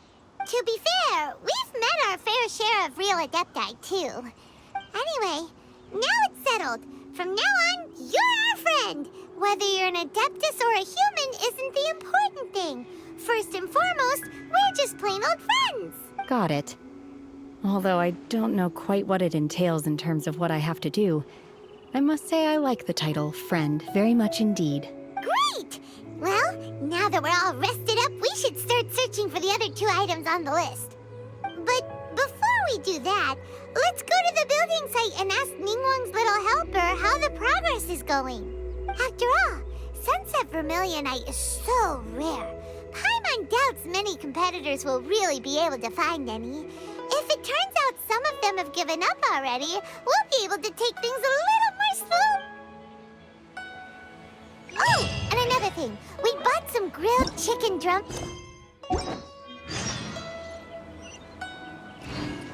To be fair, we've met our fair share of real Adepti, too. Anyway, now it's settled. From now on, you're our friend. Whether you're an Adeptus or a human isn't the important thing. First and foremost, we're just plain old friends. Got it. Although I don't know quite what it entails in terms of what I have to do, I must say I like the title friend very much indeed. Great! Well, now that we're all rested up, we should start searching for the other 2 items on the list. But before we do that, let's go to the building site and ask Ningguang's little helper how the progress is going. After all, Sunset Vermilionite is so rare. Paimon doubts many competitors will really be able to find any. If it turns out some of them have given up already, we'll be able to take things a little more slow. Oh, and another thing. We bought some grilled chicken drum...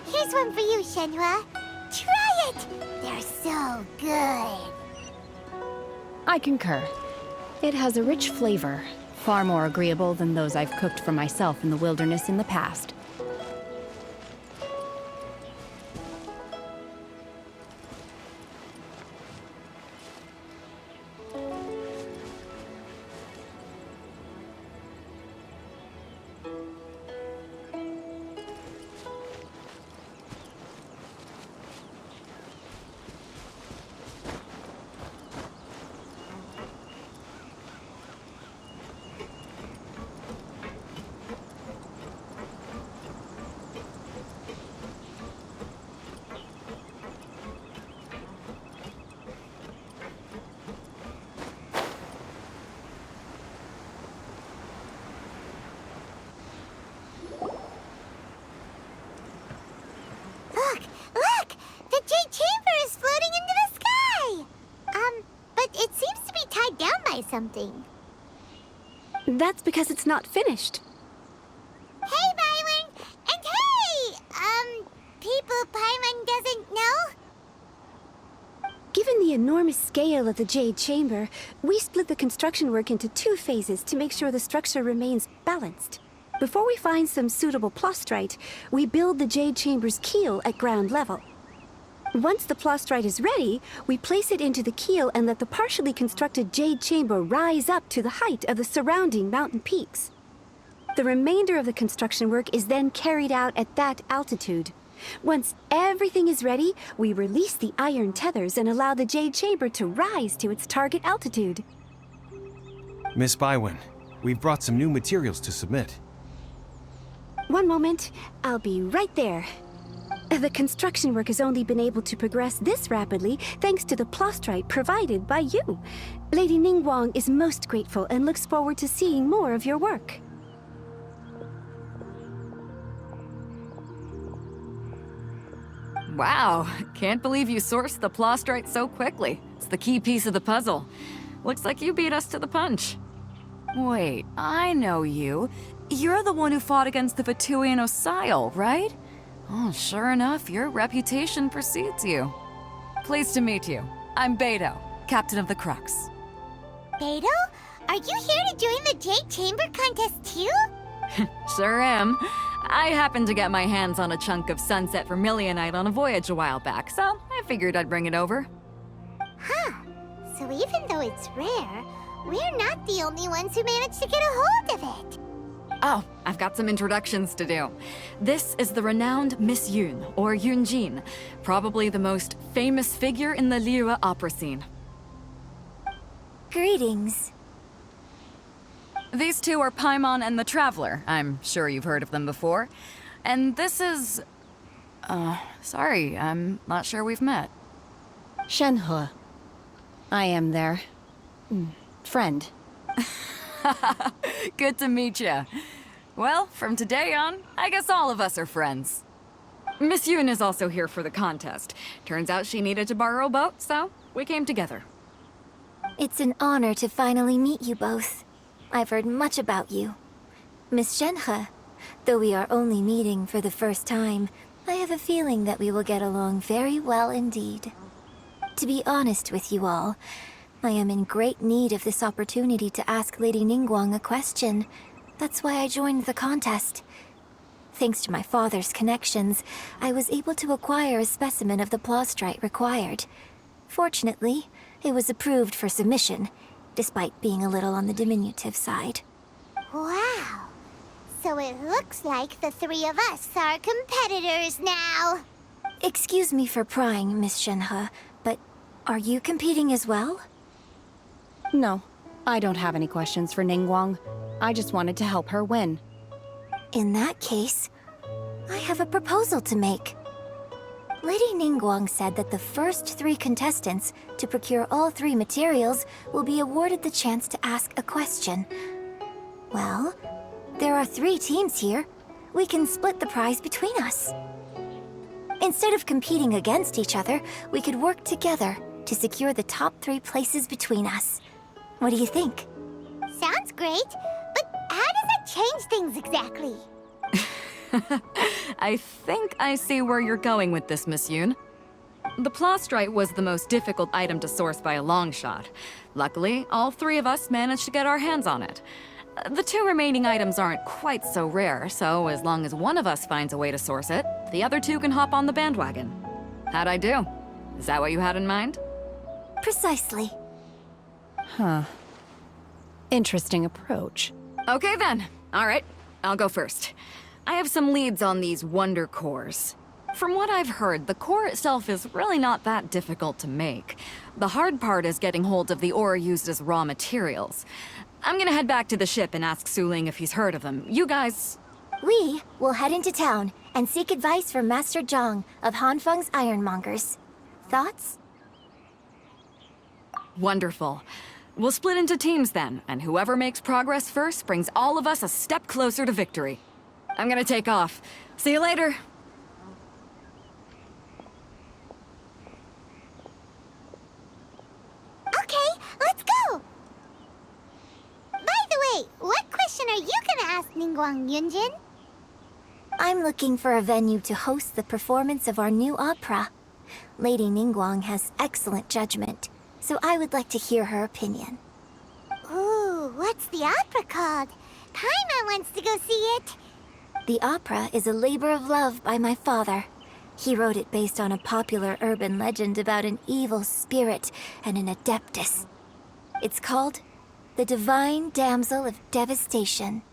Here's one for you, Shenhua. Try it! They're so good. I concur. It has a rich flavor, far more agreeable than those I've cooked for myself in the wilderness in the past. Look! The Jade Chamber is floating into the sky! But it seems to be tied down by something. That's because it's not finished. Hey, Byron! And hey! People Paimon doesn't know? Given the enormous scale of the Jade Chamber, we split the construction work into 2 phases to make sure the structure remains balanced. Before we find some suitable plastrite, we build the Jade Chamber's keel at ground level. Once the plastrite is ready, we place it into the keel and let the partially constructed Jade Chamber rise up to the height of the surrounding mountain peaks. The remainder of the construction work is then carried out at that altitude. Once everything is ready, we release the iron tethers and allow the Jade Chamber to rise to its target altitude. Miss Bywin, we've brought some new materials to submit. One moment, I'll be right there. The construction work has only been able to progress this rapidly thanks to the plastrite provided by you. Lady Ningguang is most grateful and looks forward to seeing more of your work. Wow, can't believe you sourced the plastrite so quickly. It's the key piece of the puzzle. Looks like you beat us to the punch. Wait, I know you. You're the one who fought against the Vatuian Osile, right? Oh, sure enough, your reputation precedes you. Pleased to meet you. I'm Beto, captain of the Crux. Beto? Are you here to join the Jade Chamber contest too? Sure am. I happened to get my hands on a chunk of Sunset Vermilionite on a voyage a while back, so I figured I'd bring it over. Huh. So even though it's rare, we're not the only ones who managed to get a hold of it. Oh, I've got some introductions to do. This is the renowned Miss Yun, or Yunjin, probably the most famous figure in the Liyue opera scene. Greetings. These 2 are Paimon and the Traveler. I'm sure you've heard of them before. And this is... sorry, I'm not sure we've met. Shenhua. I am their... friend. Good to meet you. Well, from today on, I guess all of us are friends. Miss Yun is also here for the contest. Turns out she needed to borrow a boat, so we came together. It's an honor to finally meet you both. I've heard much about you. Miss Shenhe, though we are only meeting for the first time, I have a feeling that we will get along very well indeed. To be honest with you all, I am in great need of this opportunity to ask Lady Ningguang a question. That's why I joined the contest. Thanks to my father's connections, I was able to acquire a specimen of the plaustrite required. Fortunately, it was approved for submission, despite being a little on the diminutive side. Wow. So it looks like the three of us are competitors now. Excuse me for prying, Miss Shenhe, but are you competing as well? No, I don't have any questions for Ningguang. I just wanted to help her win. In that case, I have a proposal to make. Lady Ningguang said that the first 3 contestants to procure all 3 materials will be awarded the chance to ask a question. Well, there are 3 teams here. We can split the prize between us. Instead of competing against each other, we could work together to secure the top 3 places between us. What do you think? Sounds great, but how does that change things exactly? I think I see where you're going with this, Miss Yoon. The plaustrite was the most difficult item to source by a long shot. Luckily, all 3 of us managed to get our hands on it. The 2 remaining items aren't quite so rare, so as long as one of us finds a way to source it, the other 2 can hop on the bandwagon. How'd I do? Is that what you had in mind? Precisely. Huh. Interesting approach. Okay then. All right, I'll go first. I have some leads on these wonder cores. From what I've heard, the core itself is really not that difficult to make. The hard part is getting hold of the ore used as raw materials. I'm gonna head back to the ship and ask Suling if he's heard of them. You guys... We will head into town and seek advice from Master Zhang of Hanfeng's Ironmongers. Thoughts? Wonderful. We'll split into teams then, and whoever makes progress first brings all of us a step closer to victory. I'm gonna take off. See you later. Okay, let's go! By the way, what question are you gonna ask Ningguang, Yunjin? I'm looking for a venue to host the performance of our new opera. Lady Ningguang has excellent judgment, so I would like to hear her opinion. Ooh, what's the opera called? Paimon wants to go see it. The opera is a labor of love by my father. He wrote it based on a popular urban legend about an evil spirit and an adeptus. It's called The Divine Damsel of Devastation.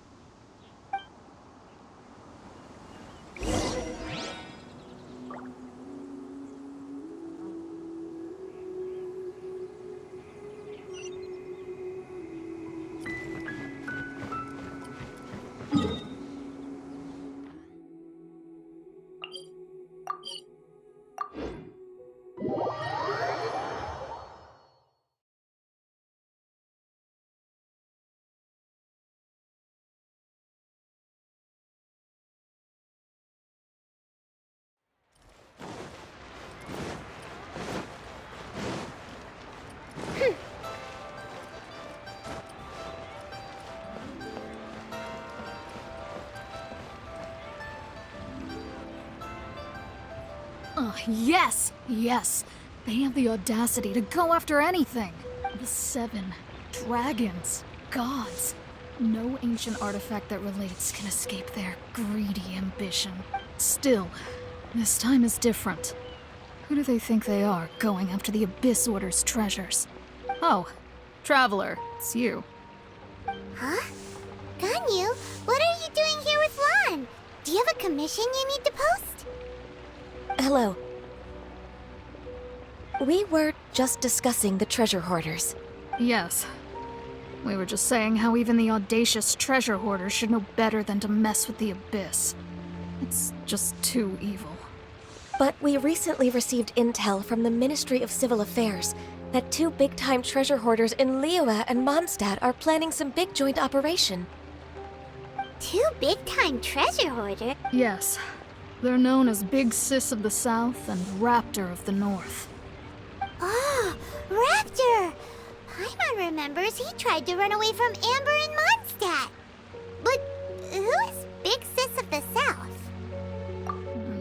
Oh, yes! Yes! They have the audacity to go after anything! The 7 dragons, gods. No ancient artifact that relates can escape their greedy ambition. Still, this time is different. Who do they think they are, going after the Abyss Order's treasures? Oh, Traveler, it's you. Huh? Ganyu, what are you doing here with Lan? Do you have a commission you need to post? Hello. We were just discussing the treasure hoarders. Yes. We were just saying how even the audacious treasure hoarders should know better than to mess with the Abyss. It's just too evil. But we recently received intel from the Ministry of Civil Affairs that 2 big-time treasure hoarders in Liyue and Mondstadt are planning some big joint operation. 2 big-time treasure hoarders? Yes. They're known as Big Sis of the South and Raptor of the North. Oh, Raptor! Paimon remembers he tried to run away from Amber in Mondstadt. But who is Big Sis of the South?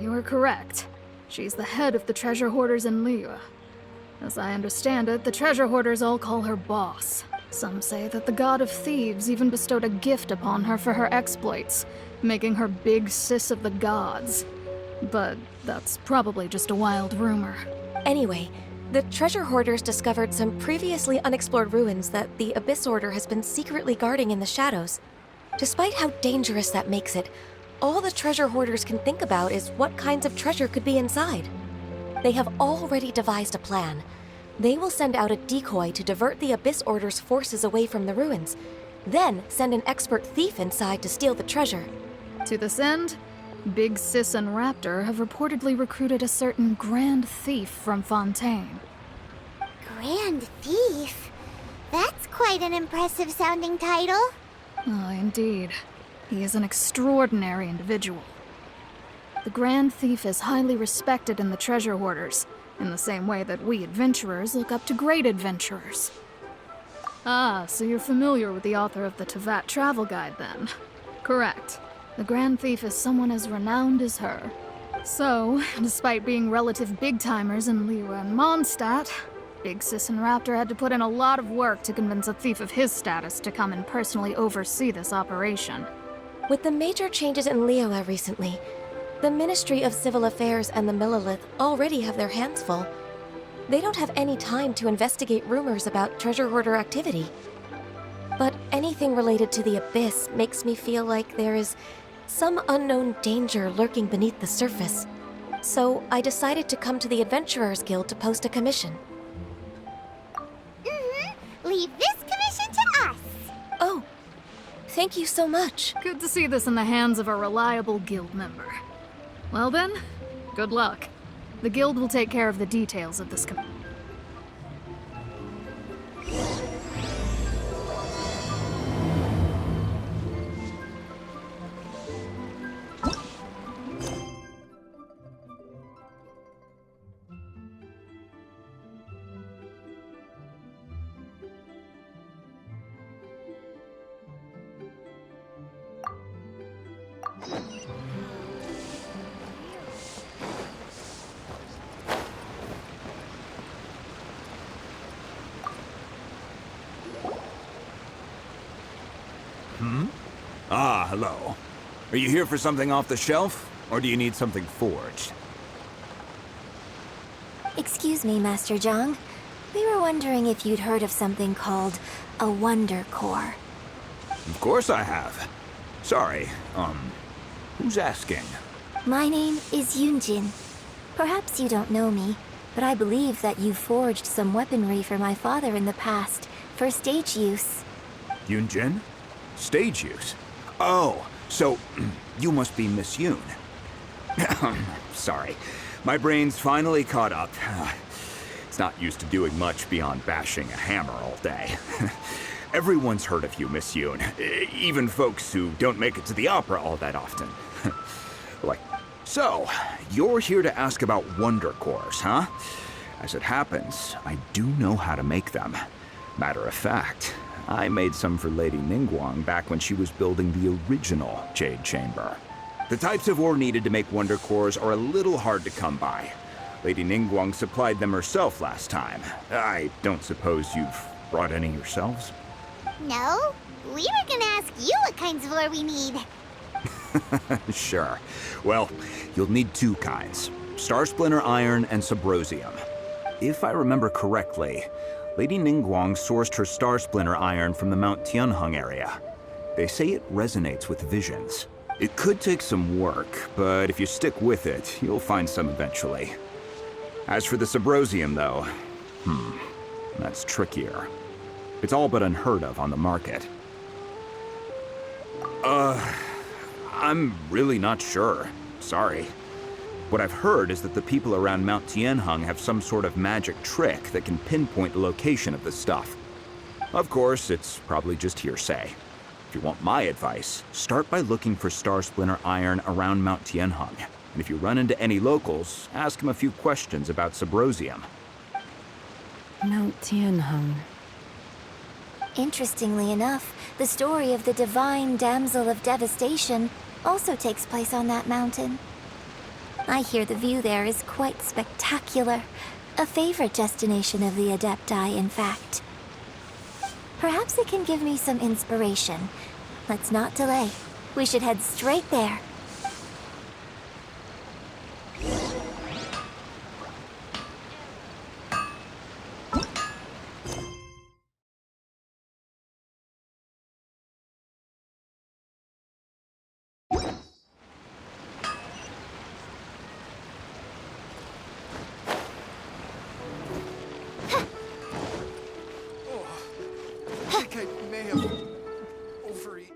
You are correct. She's the head of the treasure hoarders in Liyue. As I understand it, the treasure hoarders all call her boss. Some say that the god of thieves even bestowed a gift upon her for her exploits, making her big sis of the gods. But that's probably just a wild rumor. Anyway, the treasure hoarders discovered some previously unexplored ruins that the Abyss Order has been secretly guarding in the shadows. Despite how dangerous that makes it, all the treasure hoarders can think about is what kinds of treasure could be inside. They have already devised a plan. They will send out a decoy to divert the Abyss Order's forces away from the ruins, then send an expert thief inside to steal the treasure. To this end, Big Sis and Raptor have reportedly recruited a certain Grand Thief from Fontaine. Grand Thief? That's quite an impressive sounding title. Oh, indeed. He is an extraordinary individual. The Grand Thief is highly respected in the treasure hoarders, in the same way that we adventurers look up to great adventurers. Ah, so you're familiar with the author of the Tevat Travel Guide, then? Correct. The Grand Thief is someone as renowned as her. So, despite being relative big-timers in Liyue and Mondstadt, Big Sis and Raptor had to put in a lot of work to convince a thief of his status to come and personally oversee this operation. With the major changes in Liyue recently, the Ministry of Civil Affairs and the Millelith already have their hands full. They don't have any time to investigate rumors about treasure hoarder activity. But anything related to the Abyss makes me feel like there is some unknown danger lurking beneath the surface. So I decided to come to the Adventurers Guild to post a commission. Leave this commission to us. Oh, thank you so much. Good to see this in the hands of a reliable guild member. Well then, good luck. The guild will take care of the details of this commission. Ah, hello. Are you here for something off the shelf, or do you need something forged? Excuse me, Master Zhang. We were wondering if you'd heard of something called a Wonder Core. Of course I have. Sorry, who's asking? My name is Yunjin. Perhaps you don't know me, but I believe that you forged some weaponry for my father in the past, for stage use. Yunjin? Stage use? Oh, so you must be Miss Yoon. Sorry, my brain's finally caught up. It's not used to doing much beyond bashing a hammer all day. Everyone's heard of you, Miss Yoon. Even folks who don't make it to the opera all that often. So, you're here to ask about Wonder Cores, huh? As it happens, I do know how to make them. Matter of fact, I made some for Lady Ningguang back when she was building the original Jade Chamber. The types of ore needed to wonder Wonder Cores are a little hard to come by. Lady Ningguang supplied them herself last time. I don't suppose you've brought any yourselves? No, we were gonna ask you what kinds of ore we need. Sure. Well, you'll need two kinds. Star Splinter Iron and Subrosium. If I remember correctly, Lady Ningguang sourced her Star Splinter Iron from the Mount Tianheng area. They say it resonates with visions. It could take some work, but if you stick with it, you'll find some eventually. As for the Subrosium, though, that's trickier. It's all but unheard of on the market. I'm really not sure. Sorry. What I've heard is that the people around Mount Tianheng have some sort of magic trick that can pinpoint the location of the stuff. Of course, it's probably just hearsay. If you want my advice, start by looking for Star Splinter Iron around Mount Tianheng. And if you run into any locals, ask them a few questions about Subrosium. Mount Tianheng. Interestingly enough, the story of the divine damsel of devastation also takes place on that mountain. I hear the view there is quite spectacular, A favorite destination of the Adepti, in fact. Perhaps it can give me some inspiration. Let's not delay. We should head straight there. I think I may have overeaten.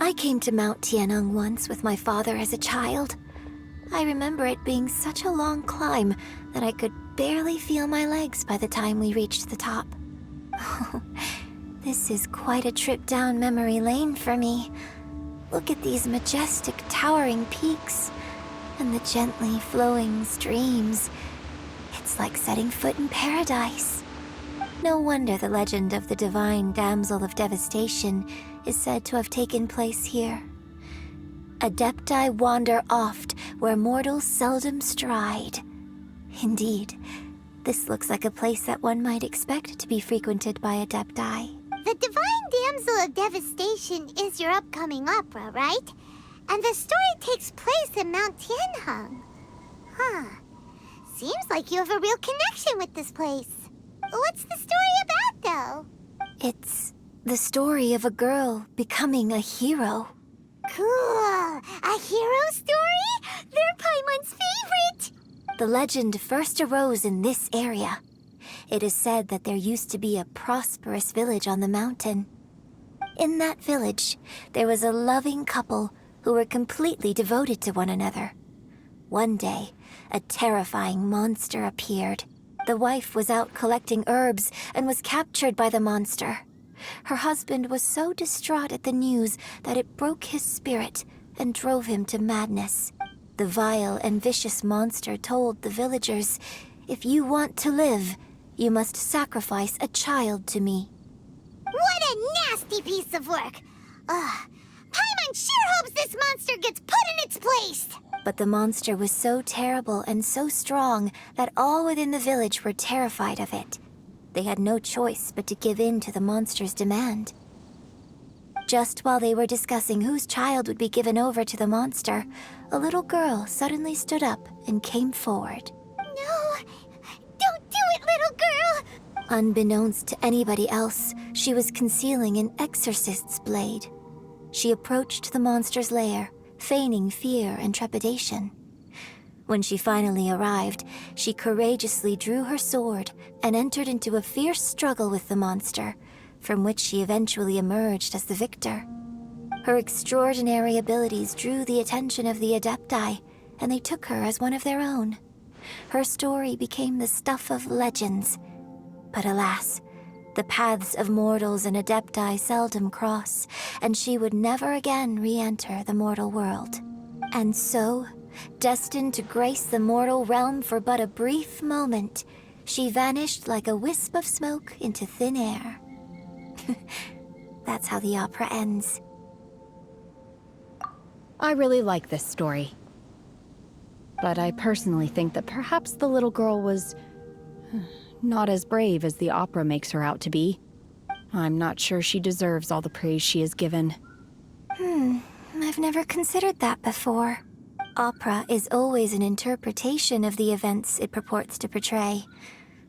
I came to Mount Tianeng once with my father as a child. I remember it being such a long climb that I could barely feel my legs by the time we reached the top. This is quite a trip down memory lane for me. Look at these majestic, towering peaks and the gently flowing streams. It's like setting foot in paradise. No wonder the legend of the divine damsel of devastation is said to have taken place here. Adepti wander oft where mortals seldom stride. Indeed, this looks like a place that one might expect to be frequented by Adepti. The Divine Damsel of Devastation is your upcoming opera, right? And the story takes place in Mount Tianheng. Huh. Seems like you have a real connection with this place. What's the story about, though? It's the story of a girl becoming a hero. Cool. A hero story? They're Paimon's favorite. The legend first arose in this area. It is said that there used to be a prosperous village on the mountain. In that village, there was a loving couple who were completely devoted to one another. One day, a terrifying monster appeared. The wife was out collecting herbs and was captured by the monster. Her husband was so distraught at the news that it broke his spirit and drove him to madness. The vile and vicious monster told the villagers, "If you want to live, you must sacrifice a child to me." What a nasty piece of work! Paimon sure hopes this monster gets put in its place! But the monster was so terrible and so strong that all within the village were terrified of it. They had no choice but to give in to the monster's demand. Just while they were discussing whose child would be given over to the monster, a little girl suddenly stood up and came forward. No! Don't do it, little girl! Unbeknownst to anybody else, she was concealing an exorcist's blade. She approached the monster's lair, feigning fear and trepidation. When she finally arrived, she courageously drew her sword and entered into a fierce struggle with the monster, from which she eventually emerged as the victor. Her extraordinary abilities drew the attention of the Adepti, and they took her as one of their own. Her story became the stuff of legends. But alas, the paths of mortals and Adepti seldom cross, and she would never again re-enter the mortal world. And so, destined to grace the mortal realm for but a brief moment, she vanished like a wisp of smoke into thin air. That's how the opera ends. I really like this story. But I personally think that perhaps the little girl was not as brave as the opera makes her out to be. I'm not sure she deserves all the praise she is given. I've never considered that before. Opera is always an interpretation of the events it purports to portray.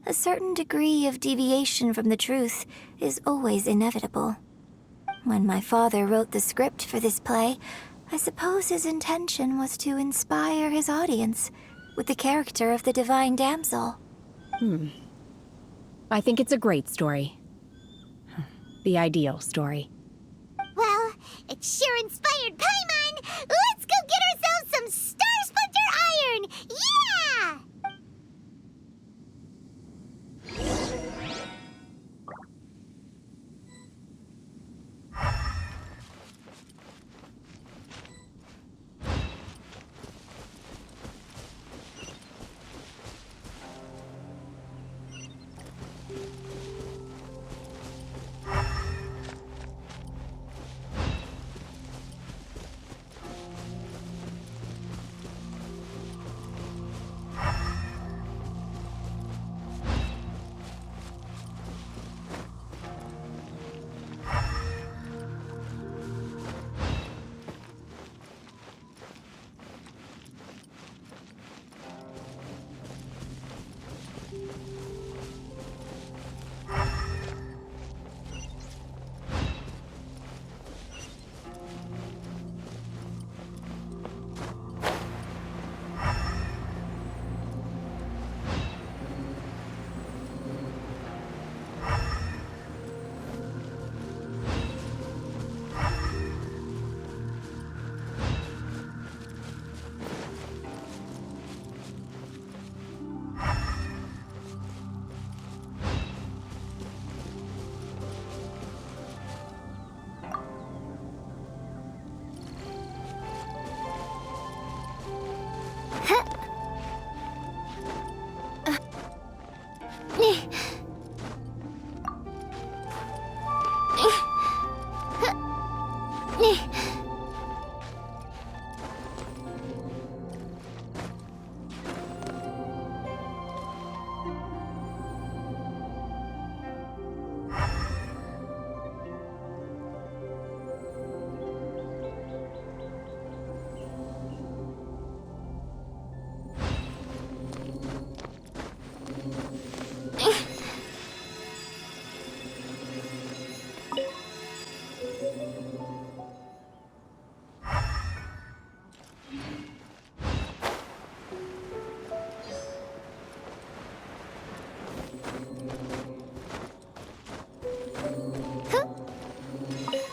A certain degree of deviation from the truth is always inevitable. When my father wrote the script for this play, I suppose his intention was to inspire his audience with the character of the divine damsel. I think it's a great story. The ideal story. Well, it sure inspired Paimon! Let's go get ourselves some Star Splinter Iron! Yeah!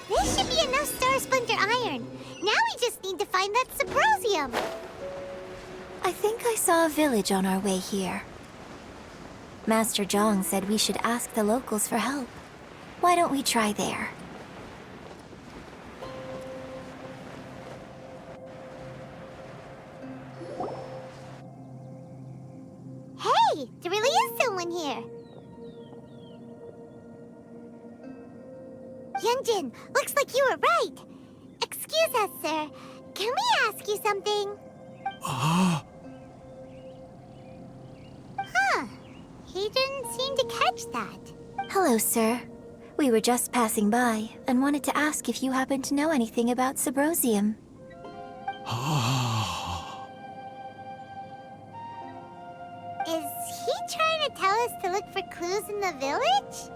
This should be enough Star Splinter Iron. Now we just need to find that Subrosium. I think I saw a village on our way here. Master Zhang said we should ask the locals for help. Why don't we try there? Hey, there really is someone here. Yunjin, looks like you were right. Excuse us, sir. Can we ask you something? Huh. He didn't seem to catch that. Hello, sir. We were just passing by and wanted to ask if you happen to know anything about Subrosium. Is he trying to tell us to look for clues in the village?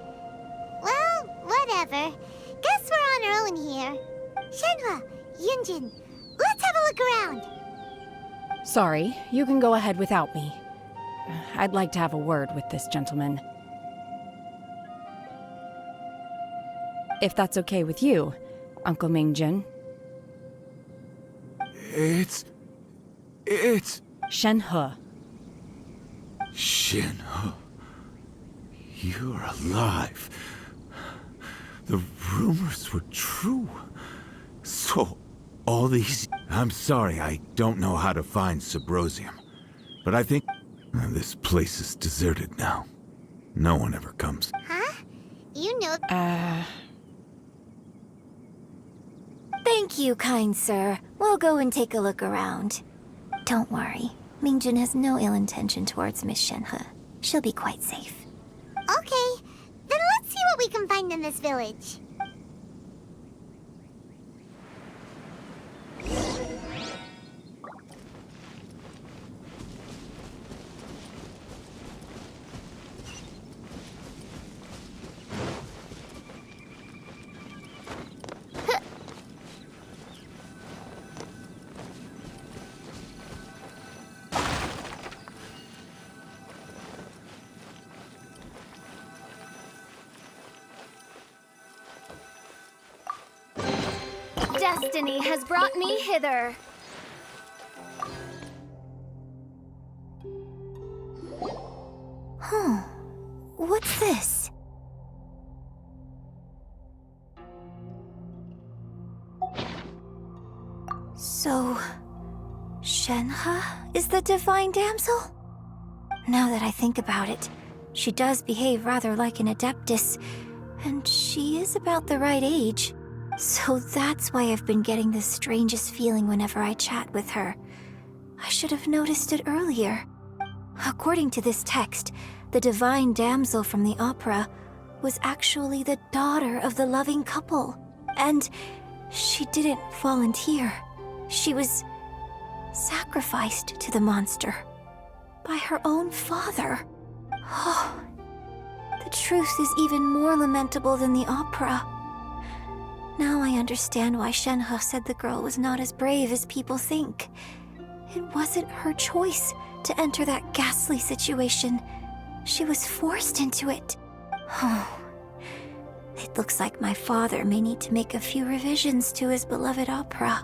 Well, whatever. Guess we're on our own here. Shenhua, Yunjin, let's have a look around. Sorry, you can go ahead without me. I'd like to have a word with this gentleman. If that's okay with you, Uncle Mingjin. It's... Shenhe. Shenhe. You're alive. The rumors were true. So, all these... I'm sorry, I don't know how to find Subrosium. But I think this place is deserted now. No one ever comes. Huh? You know... Thank Thank you, kind sir. We'll go and take a look around. Don't worry. Mingjun has no ill intention towards Miss Shenhe. She'll be quite safe. Okay, then let's see what we can find in this village. Destiny has brought me hither. Huh. What's this? So, Shenhe is the divine damsel? Now that I think about it, she does behave rather like an adeptus, and she is about the right age. So that's why I've been getting the strangest feeling whenever I chat with her. I should have noticed it earlier. According to this text, the divine damsel from the opera was actually the daughter of the loving couple. And she didn't volunteer. She was sacrificed to the monster by her own father. Oh, the truth is even more lamentable than the opera. Now I understand why Shenhe said the girl was not as brave as people think. It wasn't her choice to enter that ghastly situation. She was forced into it. Oh, it looks like my father may need to make a few revisions to his beloved opera.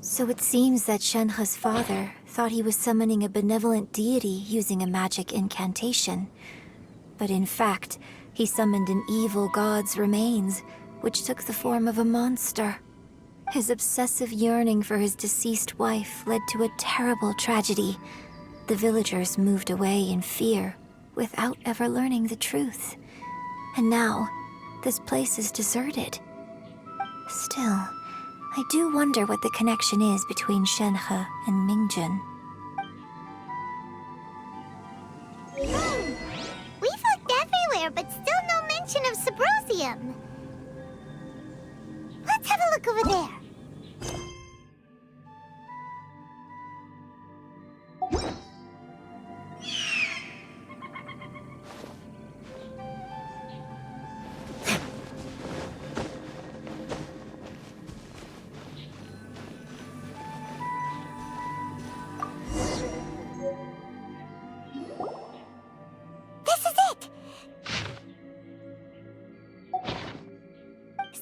So it seems that Shenhe's father thought he was summoning a benevolent deity using a magic incantation. But in fact, he summoned an evil god's remains, which took the form of a monster. His obsessive yearning for his deceased wife led to a terrible tragedy. The villagers moved away in fear, without ever learning the truth. And now, this place is deserted. Still, I do wonder what the connection is between Shenhe and Mingjun. We've looked everywhere, but still no mention of Sabrosium. Let's have a look over there.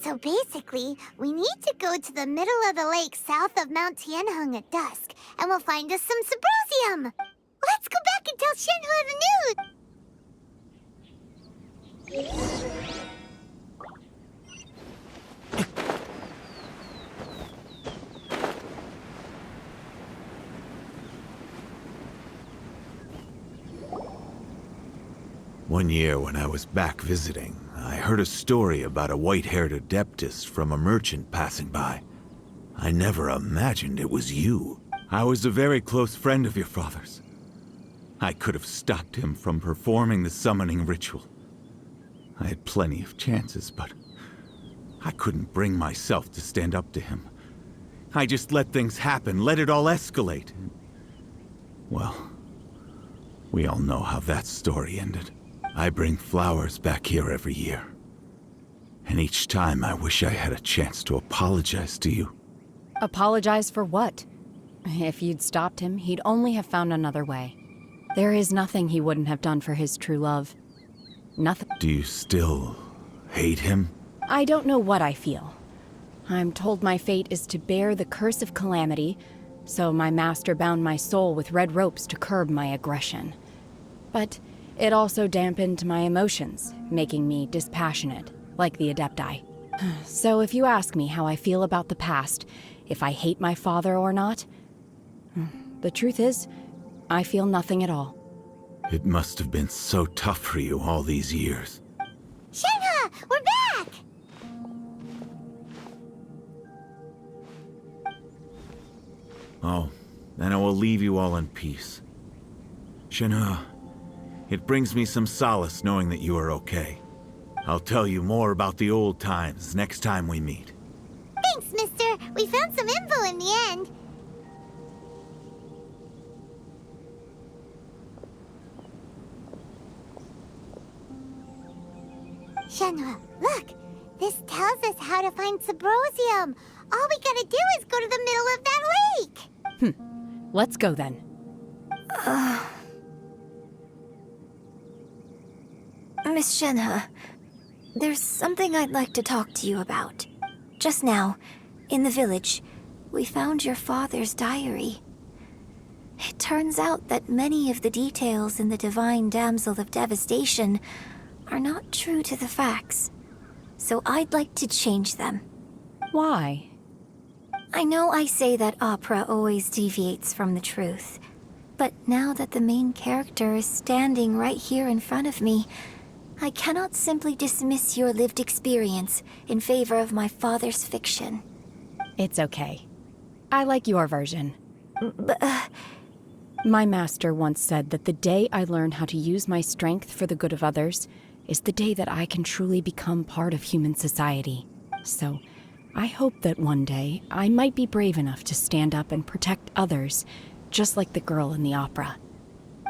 So basically, we need to go to the middle of the lake south of Mount Tianheng at dusk, and we'll find us some Sabrosium! Let's go back and tell Shenhe the news! One year when I was back visiting, I heard a story about a white-haired adeptus from a merchant passing by. I never imagined it was you. I was a very close friend of your father's. I could have stopped him from performing the summoning ritual. I had plenty of chances, but I couldn't bring myself to stand up to him. I just let things happen, let it all escalate. Well, we all know how that story ended. I bring flowers back here every year. And each time I wish I had a chance to apologize to you. Apologize for what? If you'd stopped him, he'd only have found another way. There is nothing he wouldn't have done for his true love. Nothing. Do you still hate him? I don't know what I feel. I'm told my fate is to bear the curse of calamity, so my master bound my soul with red ropes to curb my aggression. But it also dampened my emotions, making me dispassionate, like the Adepti. So if you ask me how I feel about the past, if I hate my father or not, the truth is, I feel nothing at all. It must have been so tough for you all these years. Shenhe, we're back! Oh, then I will leave you all in peace. Shenhe, it brings me some solace knowing that you are okay. I'll tell you more about the old times next time we meet. Thanks, mister. We found some info in the end. Shenhe, look! This tells us how to find Sabrosium. All we gotta do is go to the middle of that lake! Let's go then. Miss Shenhe, there's something I'd like to talk to you about. Just now, in the village, we found your father's diary. It turns out that many of the details in the Divine Damsel of Devastation are not true to the facts. So I'd like to change them. Why? I know I say that opera always deviates from the truth, but now that the main character is standing right here in front of me, I cannot simply dismiss your lived experience in favor of my father's fiction. It's okay. I like your version. My master once said that the day I learn how to use my strength for the good of others is the day that I can truly become part of human society. So, I hope that one day I might be brave enough to stand up and protect others, just like the girl in the opera.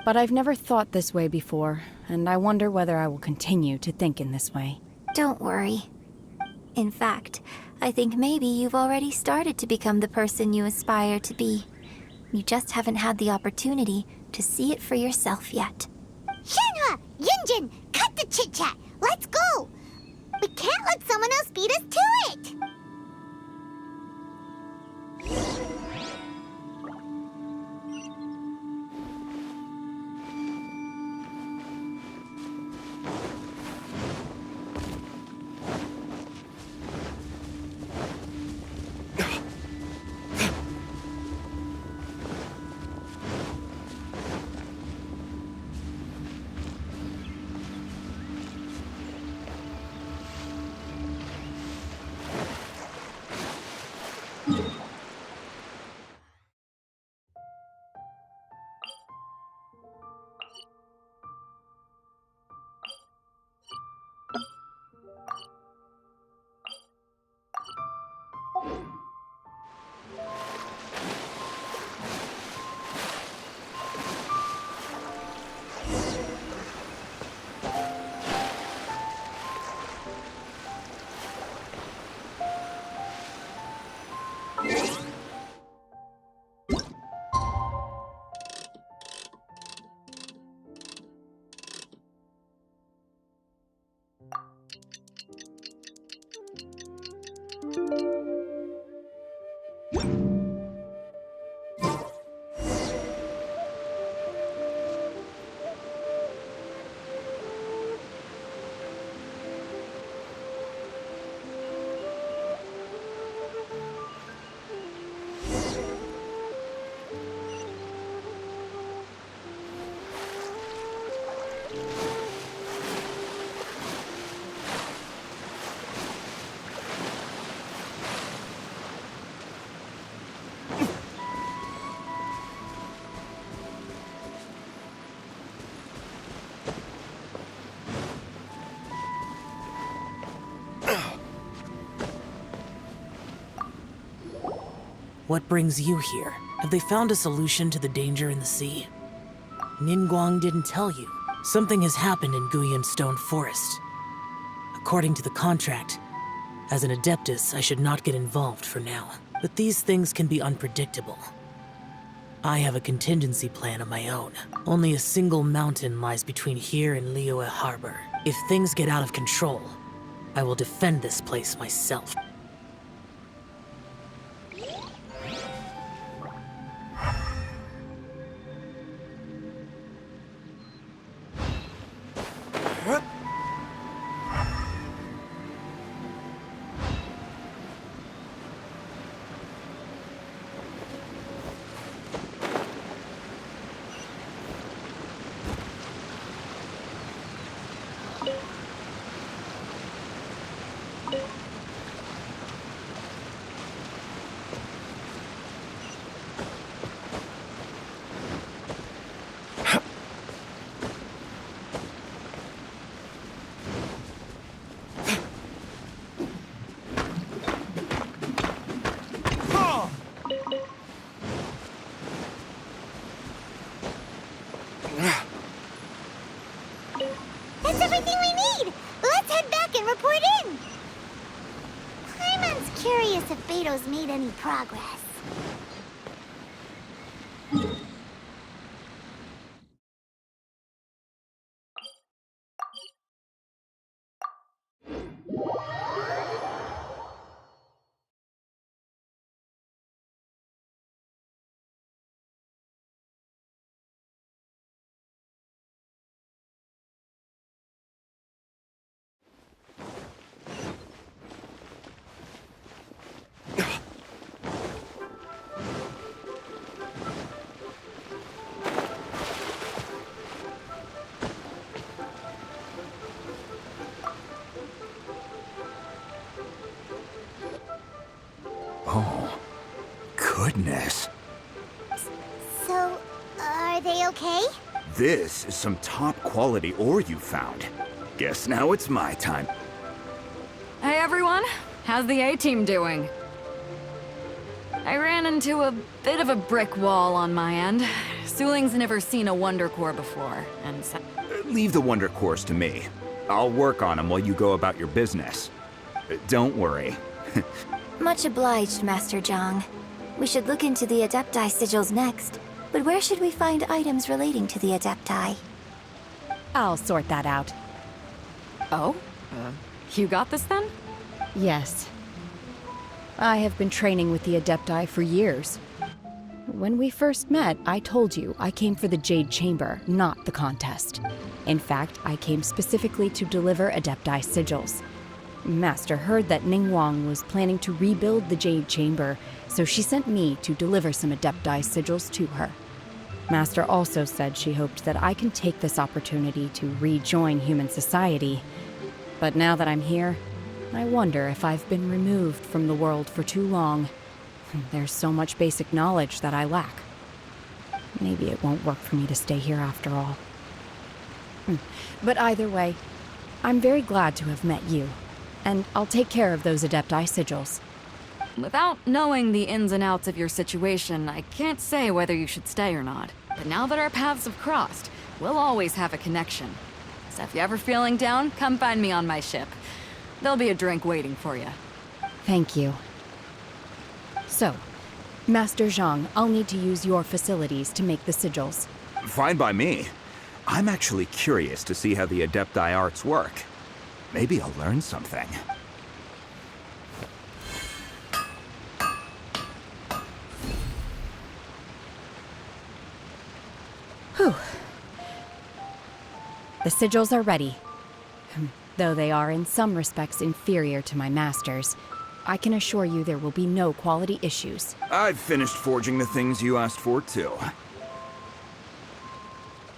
But I've never thought this way before, and I wonder whether I will continue to think in this way. Don't worry. In fact, I think maybe you've already started to become the person you aspire to be. You just haven't had the opportunity to see it for yourself yet. Shenhe! Yunjin! Cut the chit-chat! Let's go! We can't let someone else beat us to it! What brings you here? Have they found a solution to the danger in the sea? Ningguang didn't tell you. Something has happened in Guyan Stone Forest. According to the contract, as an Adeptus, I should not get involved for now. But these things can be unpredictable. I have a contingency plan of my own. Only a single mountain lies between here and Liyue Harbor. If things get out of control, I will defend this place myself. That's everything we need! Let's head back and report in! Paimon's curious if Beto's made any progress. Oh, goodness. So, are they okay? This is some top quality ore you found. Guess now it's my time. Hey everyone, how's the A-team doing? I ran into a bit of a brick wall on my end. Suling's never seen a Wonder Core before, and so... Leave the Wonder Cores to me. I'll work on them while you go about your business. Don't worry. Much obliged, Master Zhang. We should look into the Adepti sigils next. But where should we find items relating to the Adepti? I'll sort that out. Oh? You got this then? Yes. I have been training with the Adepti for years. When we first met, I told you I came for the Jade Chamber, not the contest. In fact, I came specifically to deliver Adepti sigils. Master heard that Ningguang was planning to rebuild the Jade Chamber, so she sent me to deliver some Adepti sigils to her. Master also said she hoped that I can take this opportunity to rejoin human society. But now that I'm here, I wonder if I've been removed from the world for too long. There's so much basic knowledge that I lack. Maybe it won't work for me to stay here after all. But either way, I'm very glad to have met you. And I'll take care of those Adepti sigils. Without knowing the ins and outs of your situation, I can't say whether you should stay or not. But now that our paths have crossed, we'll always have a connection. So if you're ever feeling down, come find me on my ship. There'll be a drink waiting for you. Thank you. So, Master Zhang, I'll need to use your facilities to make the sigils. Fine by me. I'm actually curious to see how the Adepti arts work. Maybe I'll learn something. Whew. The sigils are ready. Though they are in some respects inferior to my master's, I can assure you there will be no quality issues. I've finished forging the things you asked for, too.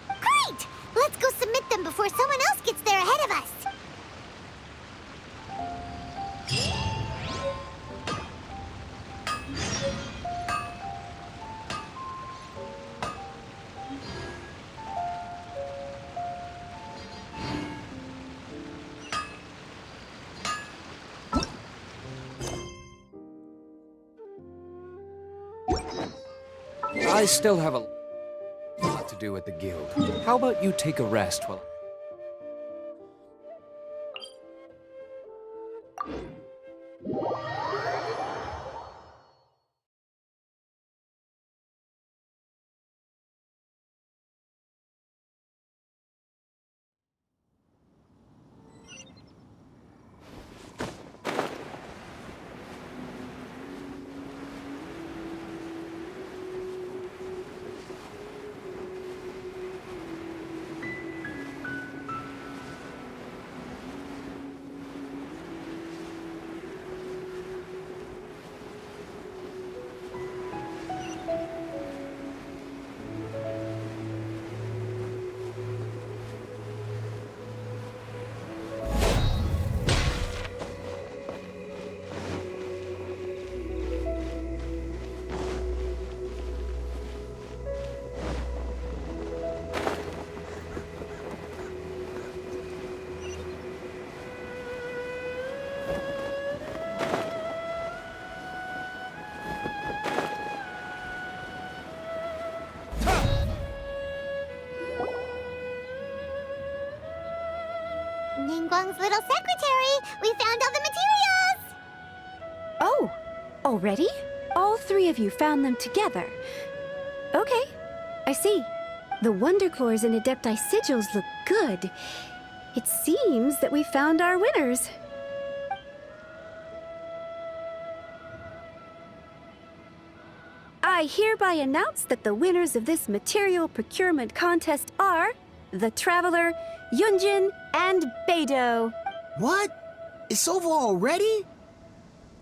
Great! Let's go submit them before someone else gets there ahead of us! I still have a lot to do at the guild. How about you take a rest while... Ningguang's little secretary! We found all the materials! Oh, already? All three of you found them together. Okay, I see. The Wonder Cores and Adepti sigils look good. It seems that we found our winners. I hereby announce that the winners of this material procurement contest are the Traveler, Yunjin, and Beidou. What? It's over already?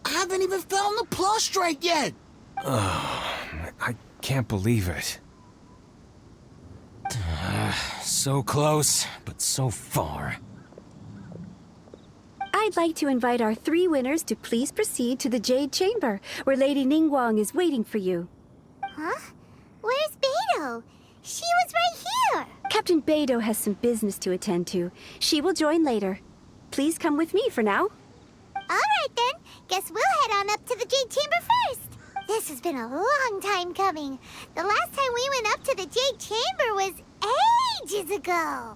I haven't even found the Plustrite yet! I can't believe it. So close, but so far. I'd like to invite our three winners to please proceed to the Jade Chamber, where Lady Ningguang is waiting for you. Huh? Where's Beidou? She was right here! Captain Beidou has some business to attend to. She will join later. Please come with me for now. Alright then, guess we'll head on up to the Jade Chamber first. This has been a long time coming. The last time we went up to the Jade Chamber was ages ago.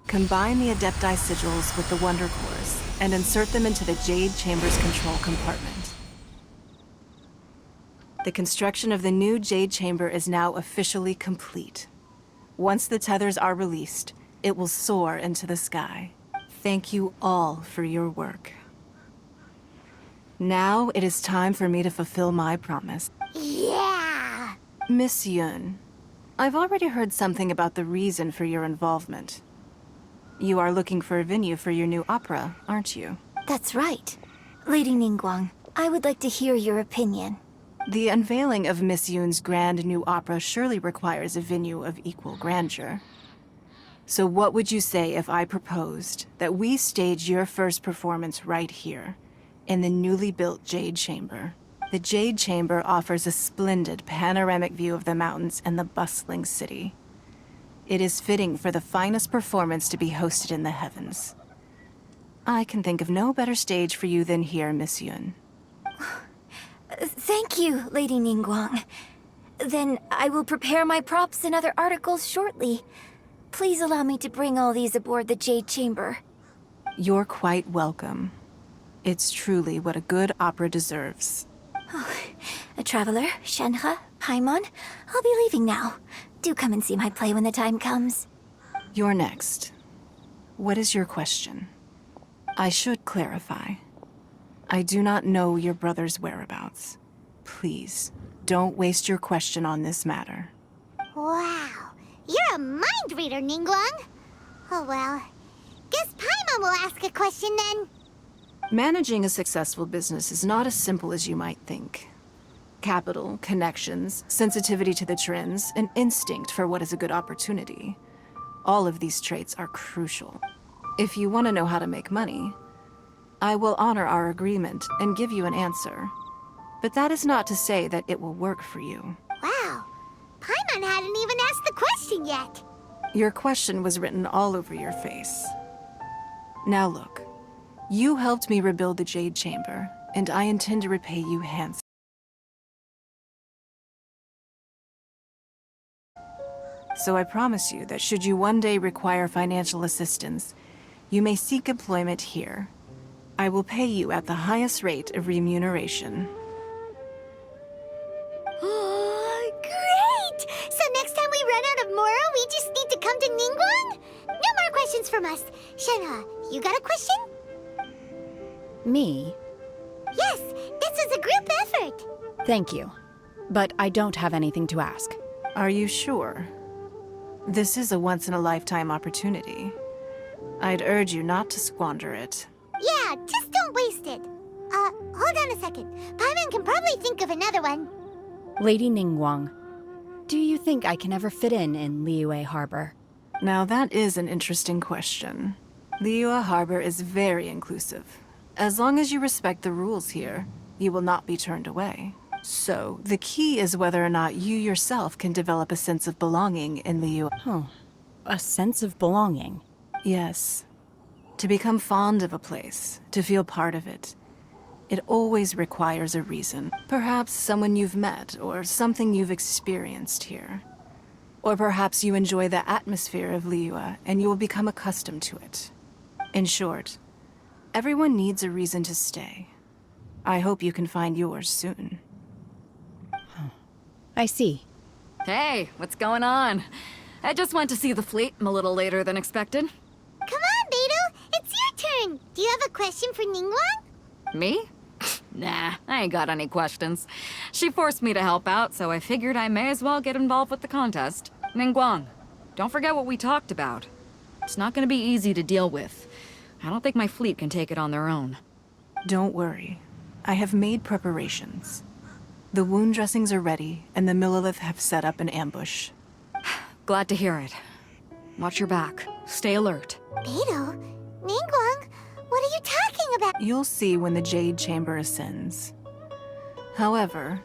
Combine the Adepti sigils with the Wonder Cores and insert them into the Jade Chamber's control compartment. The construction of the new Jade Chamber is now officially complete. Once the tethers are released, it will soar into the sky. Thank you all for your work. Now it is time for me to fulfill my promise. Yeah! Miss Yun, I've already heard something about the reason for your involvement. You are looking for a venue for your new opera, aren't you? That's right. Lady Ningguang, I would like to hear your opinion. The unveiling of Miss Yun's grand new opera surely requires a venue of equal grandeur. So what would you say if I proposed that we stage your first performance right here, in the newly built Jade Chamber? The Jade Chamber offers a splendid panoramic view of the mountains and the bustling city. It is fitting for the finest performance to be hosted in the heavens. I can think of no better stage for you than here, Miss Yun. Thank you, Lady Ningguang. Then I will prepare my props and other articles shortly. Please allow me to bring all these aboard the Jade Chamber. You're quite welcome. It's truly what a good opera deserves. A traveler, Shenhe, Paimon, I'll be leaving now. Do come and see my play when the time comes. You're next. What is your question? I should clarify. I do not know your brother's whereabouts. Please, don't waste your question on this matter. Wow, you're a mind reader, Ningguang. Oh well, guess Paimon will ask a question then. Managing a successful business is not as simple as you might think. Capital, connections, sensitivity to the trends, and instinct for what is a good opportunity. All of these traits are crucial. If you want to know how to make money, I will honor our agreement and give you an answer. But that is not to say that it will work for you. Wow. Paimon hadn't even asked the question yet. Your question was written all over your face. Now look, you helped me rebuild the Jade Chamber, and I intend to repay you handsomely. So I promise you that should you one day require financial assistance, you may seek employment here. I will pay you at the highest rate of remuneration. Oh, great! So next time we run out of Moro, we just need to come to Ningguang? No more questions from us. Shenhe, you got a question? Me? Yes, this is a group effort. Thank you. But I don't have anything to ask. Are you sure? This is a once-in-a-lifetime opportunity. I'd urge you not to squander it. Yeah, just don't waste it. Hold on a second. Paimon can probably think of another one. Lady Ningguang, do you think I can ever fit in Liyue Harbor? Now that is an interesting question. Liyue Harbor is very inclusive. As long as you respect the rules here, you will not be turned away. So, the key is whether or not you yourself can develop a sense of belonging in Liyue. Oh, a sense of belonging? Yes. To become fond of a place, to feel part of it, it always requires a reason. Perhaps someone you've met, or something you've experienced here. Or perhaps you enjoy the atmosphere of Liyue, and you will become accustomed to it. In short, everyone needs a reason to stay. I hope you can find yours soon. I see. Hey, what's going on? I just went to see the fleet a little later than expected. Come on, Beidou! It's your turn! Do you have a question for Ningguang? Me? Nah, I ain't got any questions. She forced me to help out, so I figured I may as well get involved with the contest. Ningguang, don't forget what we talked about. It's not gonna be easy to deal with. I don't think my fleet can take it on their own. Don't worry. I have made preparations. The wound dressings are ready, and the Millelith have set up an ambush. Glad to hear it. Watch your back. Stay alert. Beidou? Ningguang? What are you talking about? You'll see when the Jade Chamber ascends. However,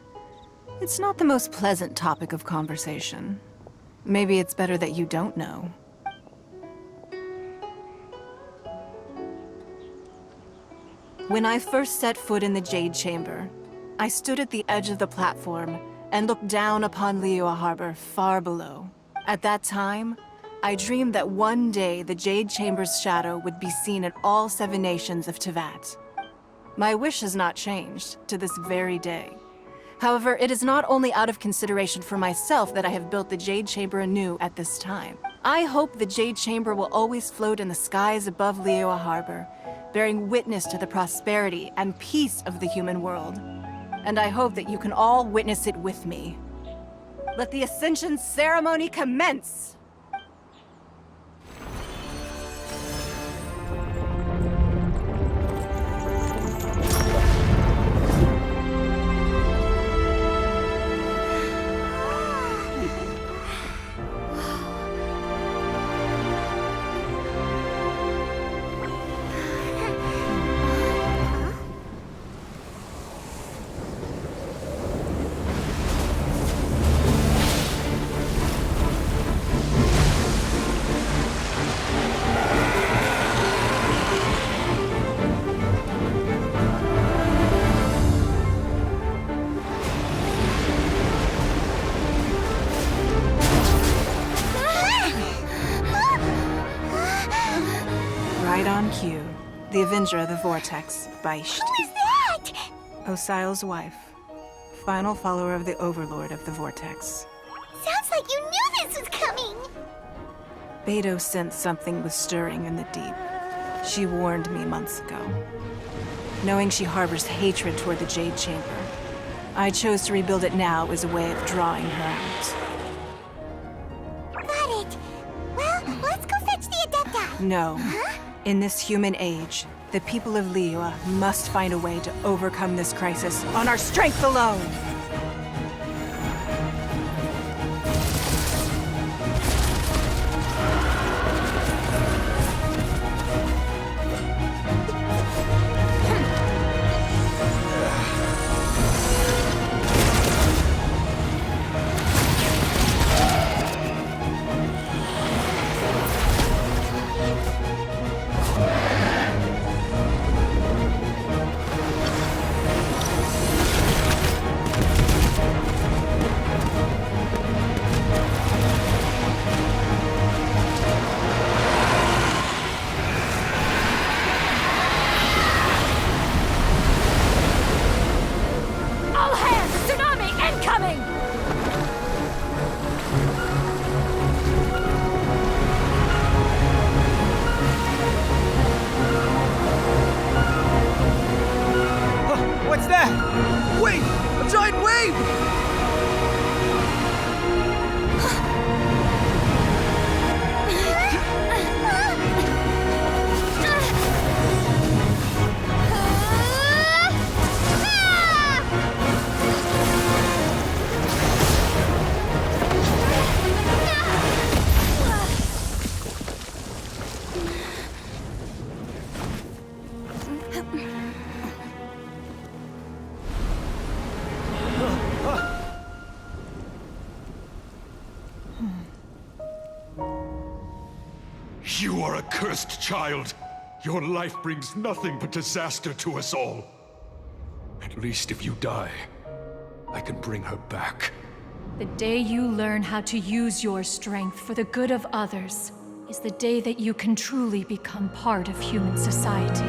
it's not the most pleasant topic of conversation. Maybe it's better that you don't know. When I first set foot in the Jade Chamber, I stood at the edge of the platform and looked down upon Liyue Harbor far below. At that time, I dreamed that one day the Jade Chamber's shadow would be seen in all 7 nations of Teyvat. My wish has not changed to this very day. However, it is not only out of consideration for myself that I have built the Jade Chamber anew at this time. I hope the Jade Chamber will always float in the skies above Liyue Harbor, bearing witness to the prosperity and peace of the human world. And I hope that you can all witness it with me. Let the Ascension ceremony commence! Right on cue. The Avenger of the Vortex, Baish. Who is that? Osial's wife. Final follower of the Overlord of the Vortex. Sounds like you knew this was coming! Beidou sensed something was stirring in the deep. She warned me months ago. Knowing she harbors hatred toward the Jade Chamber, I chose to rebuild it now as a way of drawing her out. Got it! Well, let's go fetch the Adepti! No. Huh? In this human age, the people of Liyue must find a way to overcome this crisis on our strength alone! You are a cursed child. Your life brings nothing but disaster to us all. At least if you die, I can bring her back. The day you learn how to use your strength for the good of others is the day that you can truly become part of human society.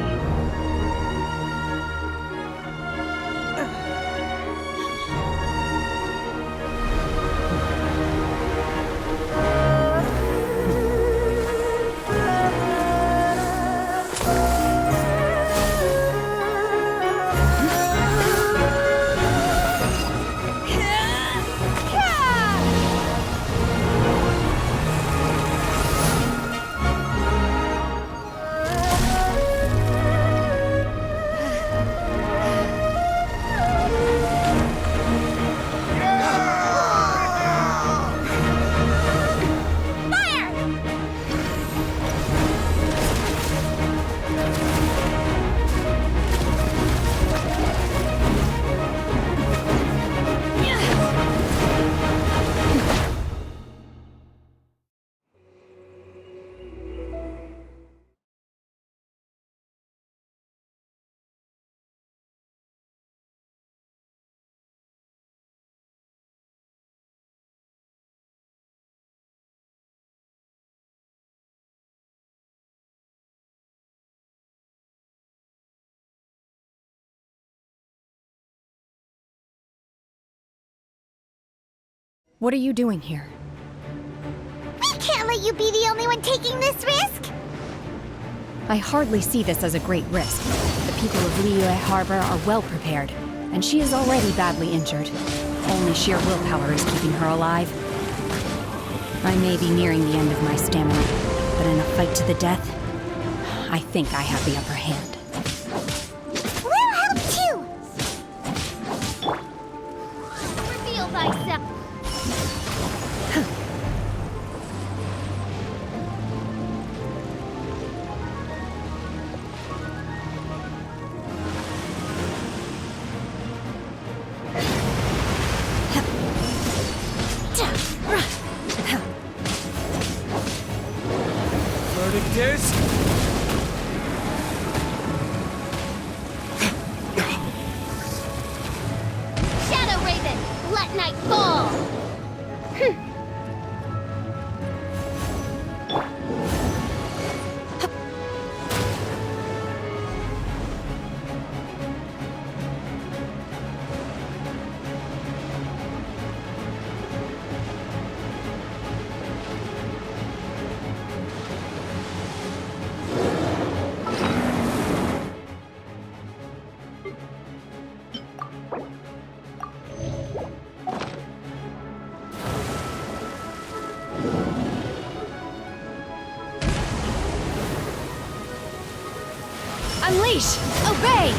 What are you doing here? We can't let you be the only one taking this risk! I hardly see this as a great risk. The people of Liyue Harbor are well prepared, and she is already badly injured. Only sheer willpower is keeping her alive. I may be nearing the end of my stamina, but in a fight to the death, I think I have the upper hand. We'll help too! Reveal thyself! Verdict is... Shadow Raven, let night fall! Unleash! Obey!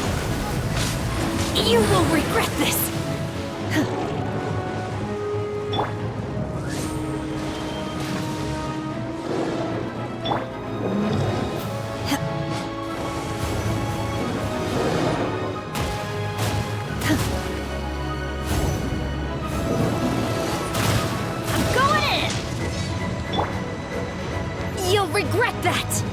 You will regret this! I'm going in! You'll regret that!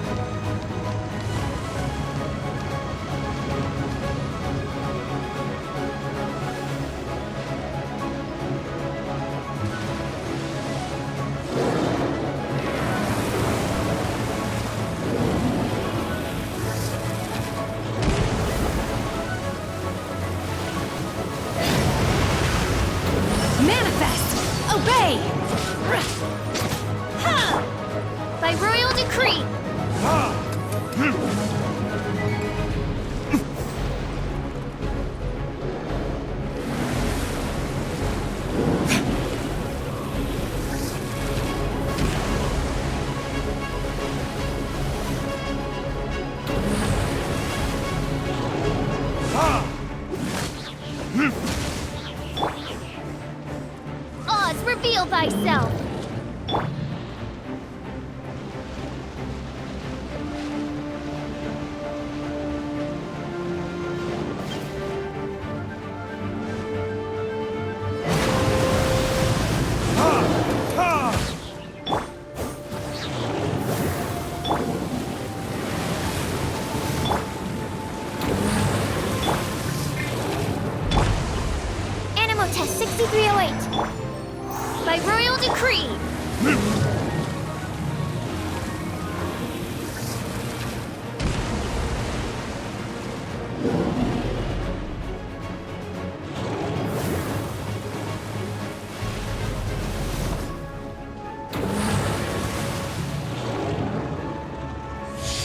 Manifest! Obey! Ha! By royal decree! Oz, reveal thyself! decree!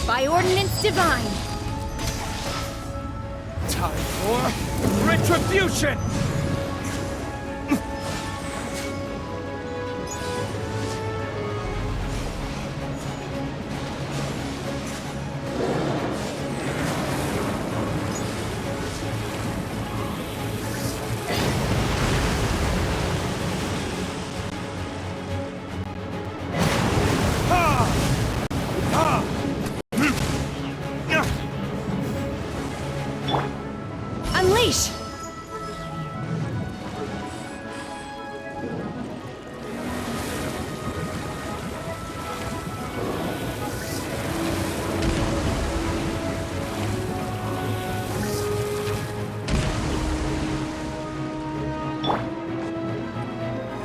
By ordinance divine! Time for retribution! Unleash!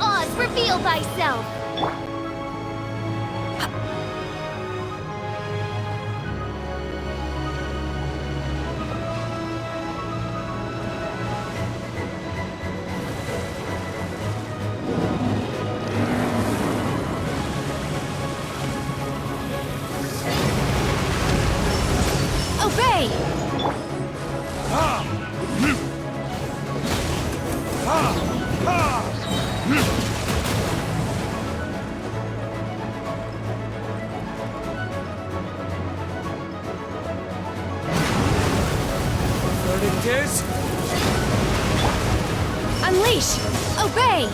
Oz, reveal thyself! Obey! Verdict is... Unleash! Obey!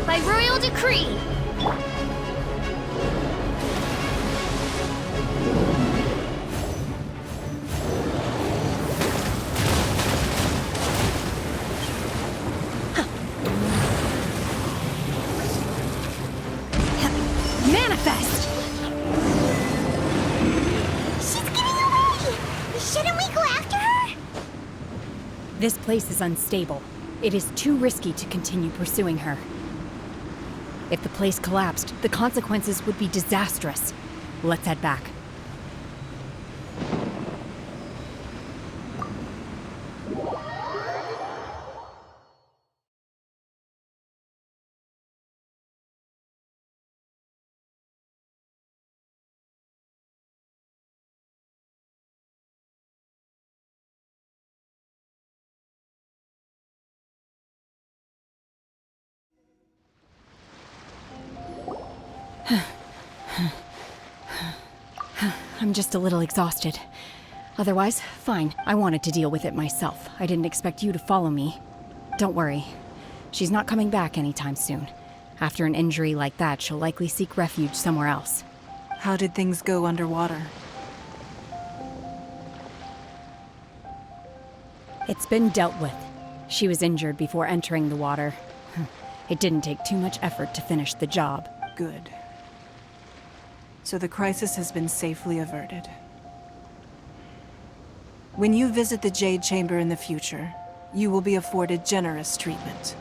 By royal decree! Manifest! She's getting away! Shouldn't we go after her? This place is unstable. It is too risky to continue pursuing her. If the place collapsed, the consequences would be disastrous. Let's head back. I'm just a little exhausted. Otherwise, fine. I wanted to deal with it myself. I didn't expect you to follow me. Don't worry. She's not coming back anytime soon. After an injury like that, she'll likely seek refuge somewhere else. How did things go underwater? It's been dealt with. She was injured before entering the water. It didn't take too much effort to finish the job. Good. So the crisis has been safely averted. When you visit the Jade Chamber in the future, you will be afforded generous treatment.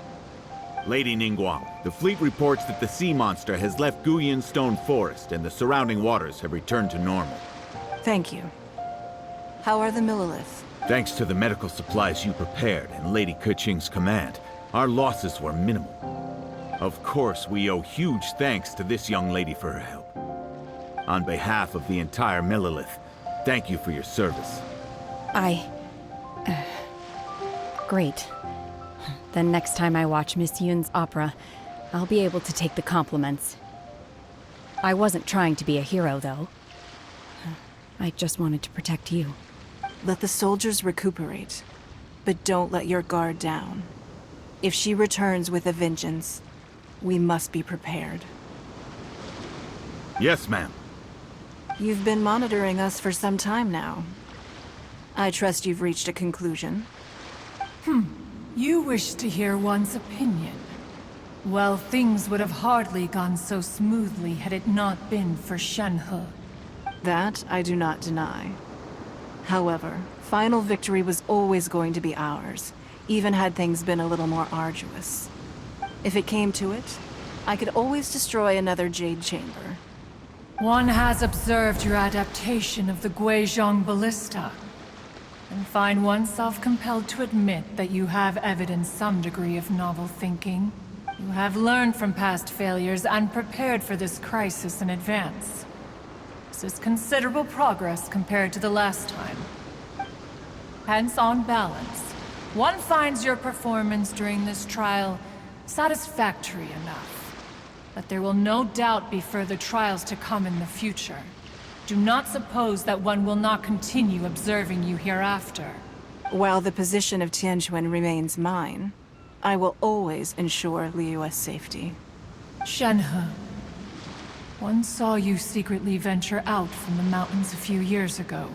Lady Ningguang, the fleet reports that the sea monster has left Guyan Stone Forest and the surrounding waters have returned to normal. Thank you. How are the Millilith? Thanks to the medical supplies you prepared and Lady Keqing's command, our losses were minimal. Of course, we owe huge thanks to this young lady for her help. On behalf of the entire Millilith, thank you for your service. Great. Then next time I watch Miss Yun's opera, I'll be able to take the compliments. I wasn't trying to be a hero, though. I just wanted to protect you. Let the soldiers recuperate, but don't let your guard down. If she returns with a vengeance, we must be prepared. Yes, ma'am. You've been monitoring us for some time now. I trust you've reached a conclusion. You wish to hear one's opinion. Well, things would have hardly gone so smoothly had it not been for Shenhe. That I do not deny. However, final victory was always going to be ours, even had things been a little more arduous. If it came to it, I could always destroy another Jade Chamber. One has observed your adaptation of the Guizhong Ballista, and find oneself compelled to admit that you have evidenced some degree of novel thinking. You have learned from past failures and prepared for this crisis in advance. This is considerable progress compared to the last time. Hence, on balance, one finds your performance during this trial satisfactory enough. But there will no doubt be further trials to come in the future. Do not suppose that one will not continue observing you hereafter. While the position of Tianquan remains mine, I will always ensure Liyue's safety. Shenhe, one saw you secretly venture out from the mountains a few years ago,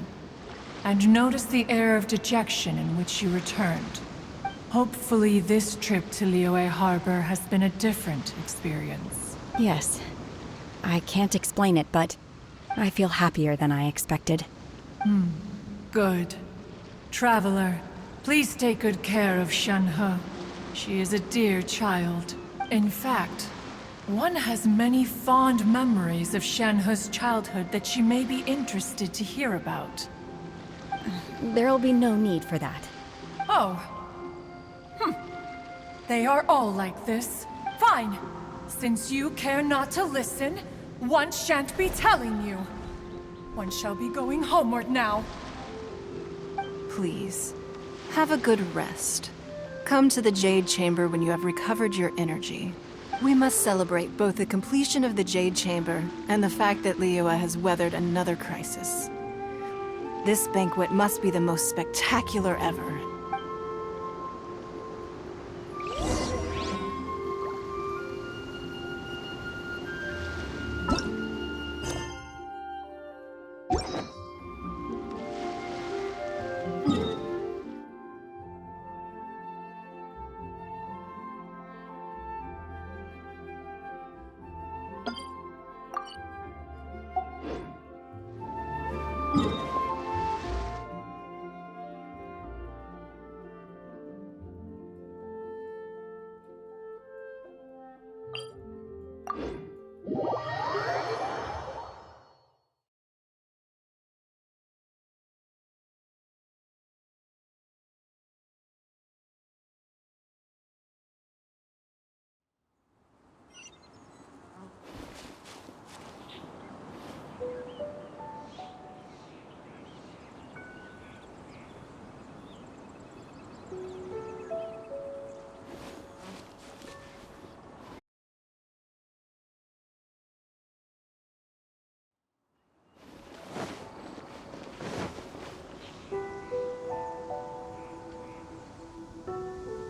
and noticed the air of dejection in which you returned. Hopefully this trip to Liyue Harbor has been a different experience. Yes. I can't explain it, but I feel happier than I expected. Good. Traveler, please take good care of Shenhe. She is a dear child. In fact, one has many fond memories of Shenhe's childhood that she may be interested to hear about. There'll be no need for that. Oh. They are all like this. Fine. Since you care not to listen, one shan't be telling you. One shall be going homeward now. Please, have a good rest. Come to the Jade Chamber when you have recovered your energy. We must celebrate both the completion of the Jade Chamber and the fact that Liyue has weathered another crisis. This banquet must be the most spectacular ever.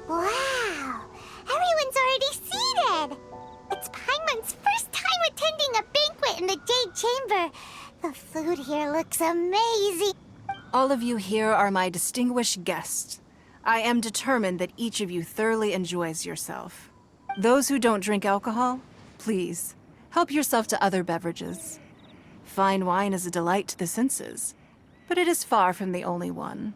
Wow! Everyone's already seated! It's Paimon's first time attending a banquet in the Jade Chamber. The food here looks amazing. All of you here are my distinguished guests. I am determined that each of you thoroughly enjoys yourself. Those who don't drink alcohol, please, help yourself to other beverages. Fine wine is a delight to the senses, but it is far from the only one.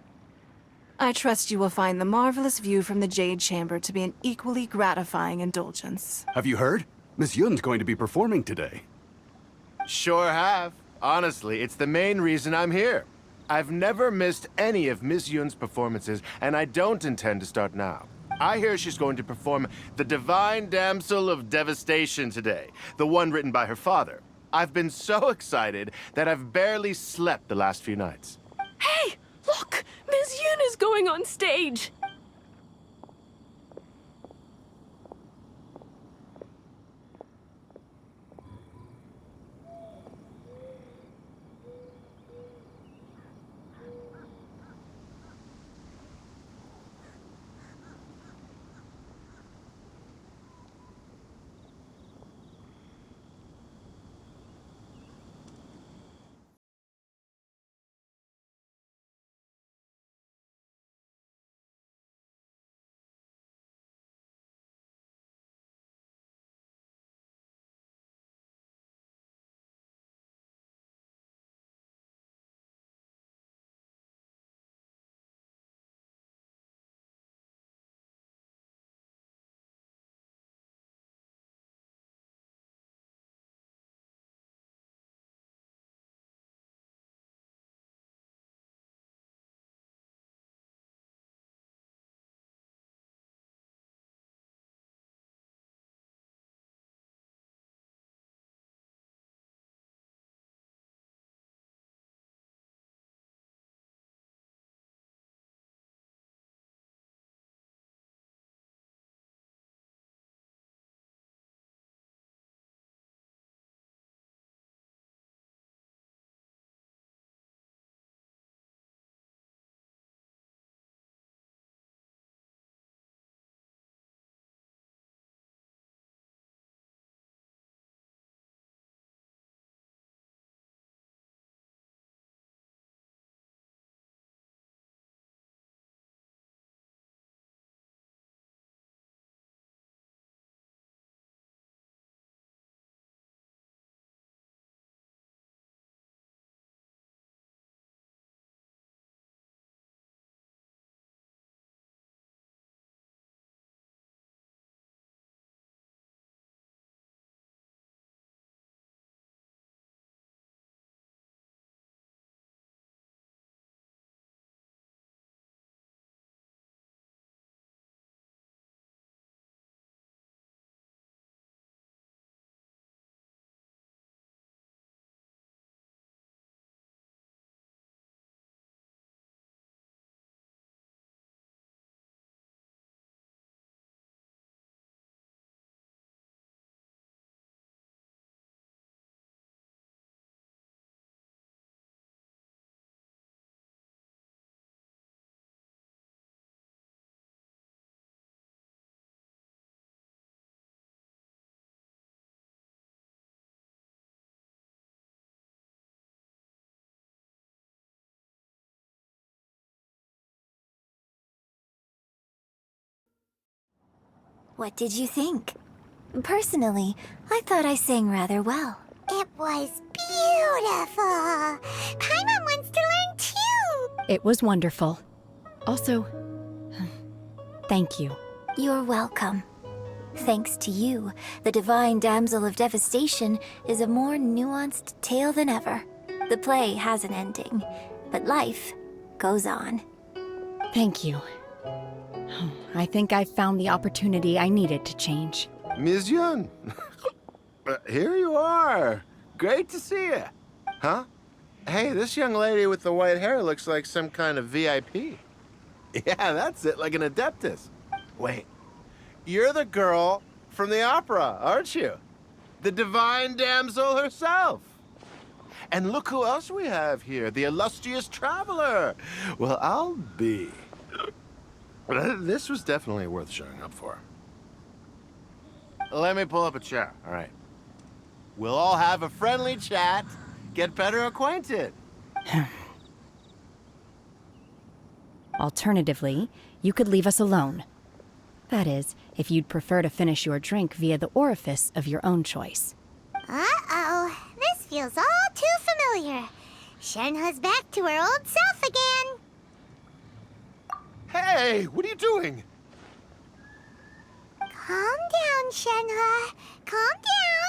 I trust you will find the marvelous view from the Jade Chamber to be an equally gratifying indulgence. Have you heard? Miss Yun's going to be performing today. Sure have. Honestly, it's the main reason I'm here. I've never missed any of Miss Yun's performances, and I don't intend to start now. I hear she's going to perform The Divine Damsel of Devastation today, the one written by her father. I've been so excited that I've barely slept the last few nights. Hey! Look! Miss Yun is going on stage! What did you think? Personally, I thought I sang rather well. It was beautiful. Paimon wants to learn too. It was wonderful. Also, thank you. You're welcome. Thanks to you, the Divine Damsel of Devastation is a more nuanced tale than ever. The play has an ending, but life goes on. Thank you. I think I've found the opportunity I needed to change. Ms. Yun, here you are. Great to see you. Huh? Hey, this young lady with the white hair looks like some kind of VIP. Yeah, that's it, like an Adeptus. Wait, you're the girl from the opera, aren't you? The Divine Damsel herself. And look who else we have here, the illustrious traveler. Well, I'll be. This was definitely worth showing up for. Let me pull up a chair, all right. We'll all have a friendly chat, get better acquainted. Alternatively, you could leave us alone. That is, if you'd prefer to finish your drink via the orifice of your own choice. Uh-oh, this feels all too familiar. Shenhe's back to her old self again. Hey, what are you doing? Calm down, Shenhe. Calm down.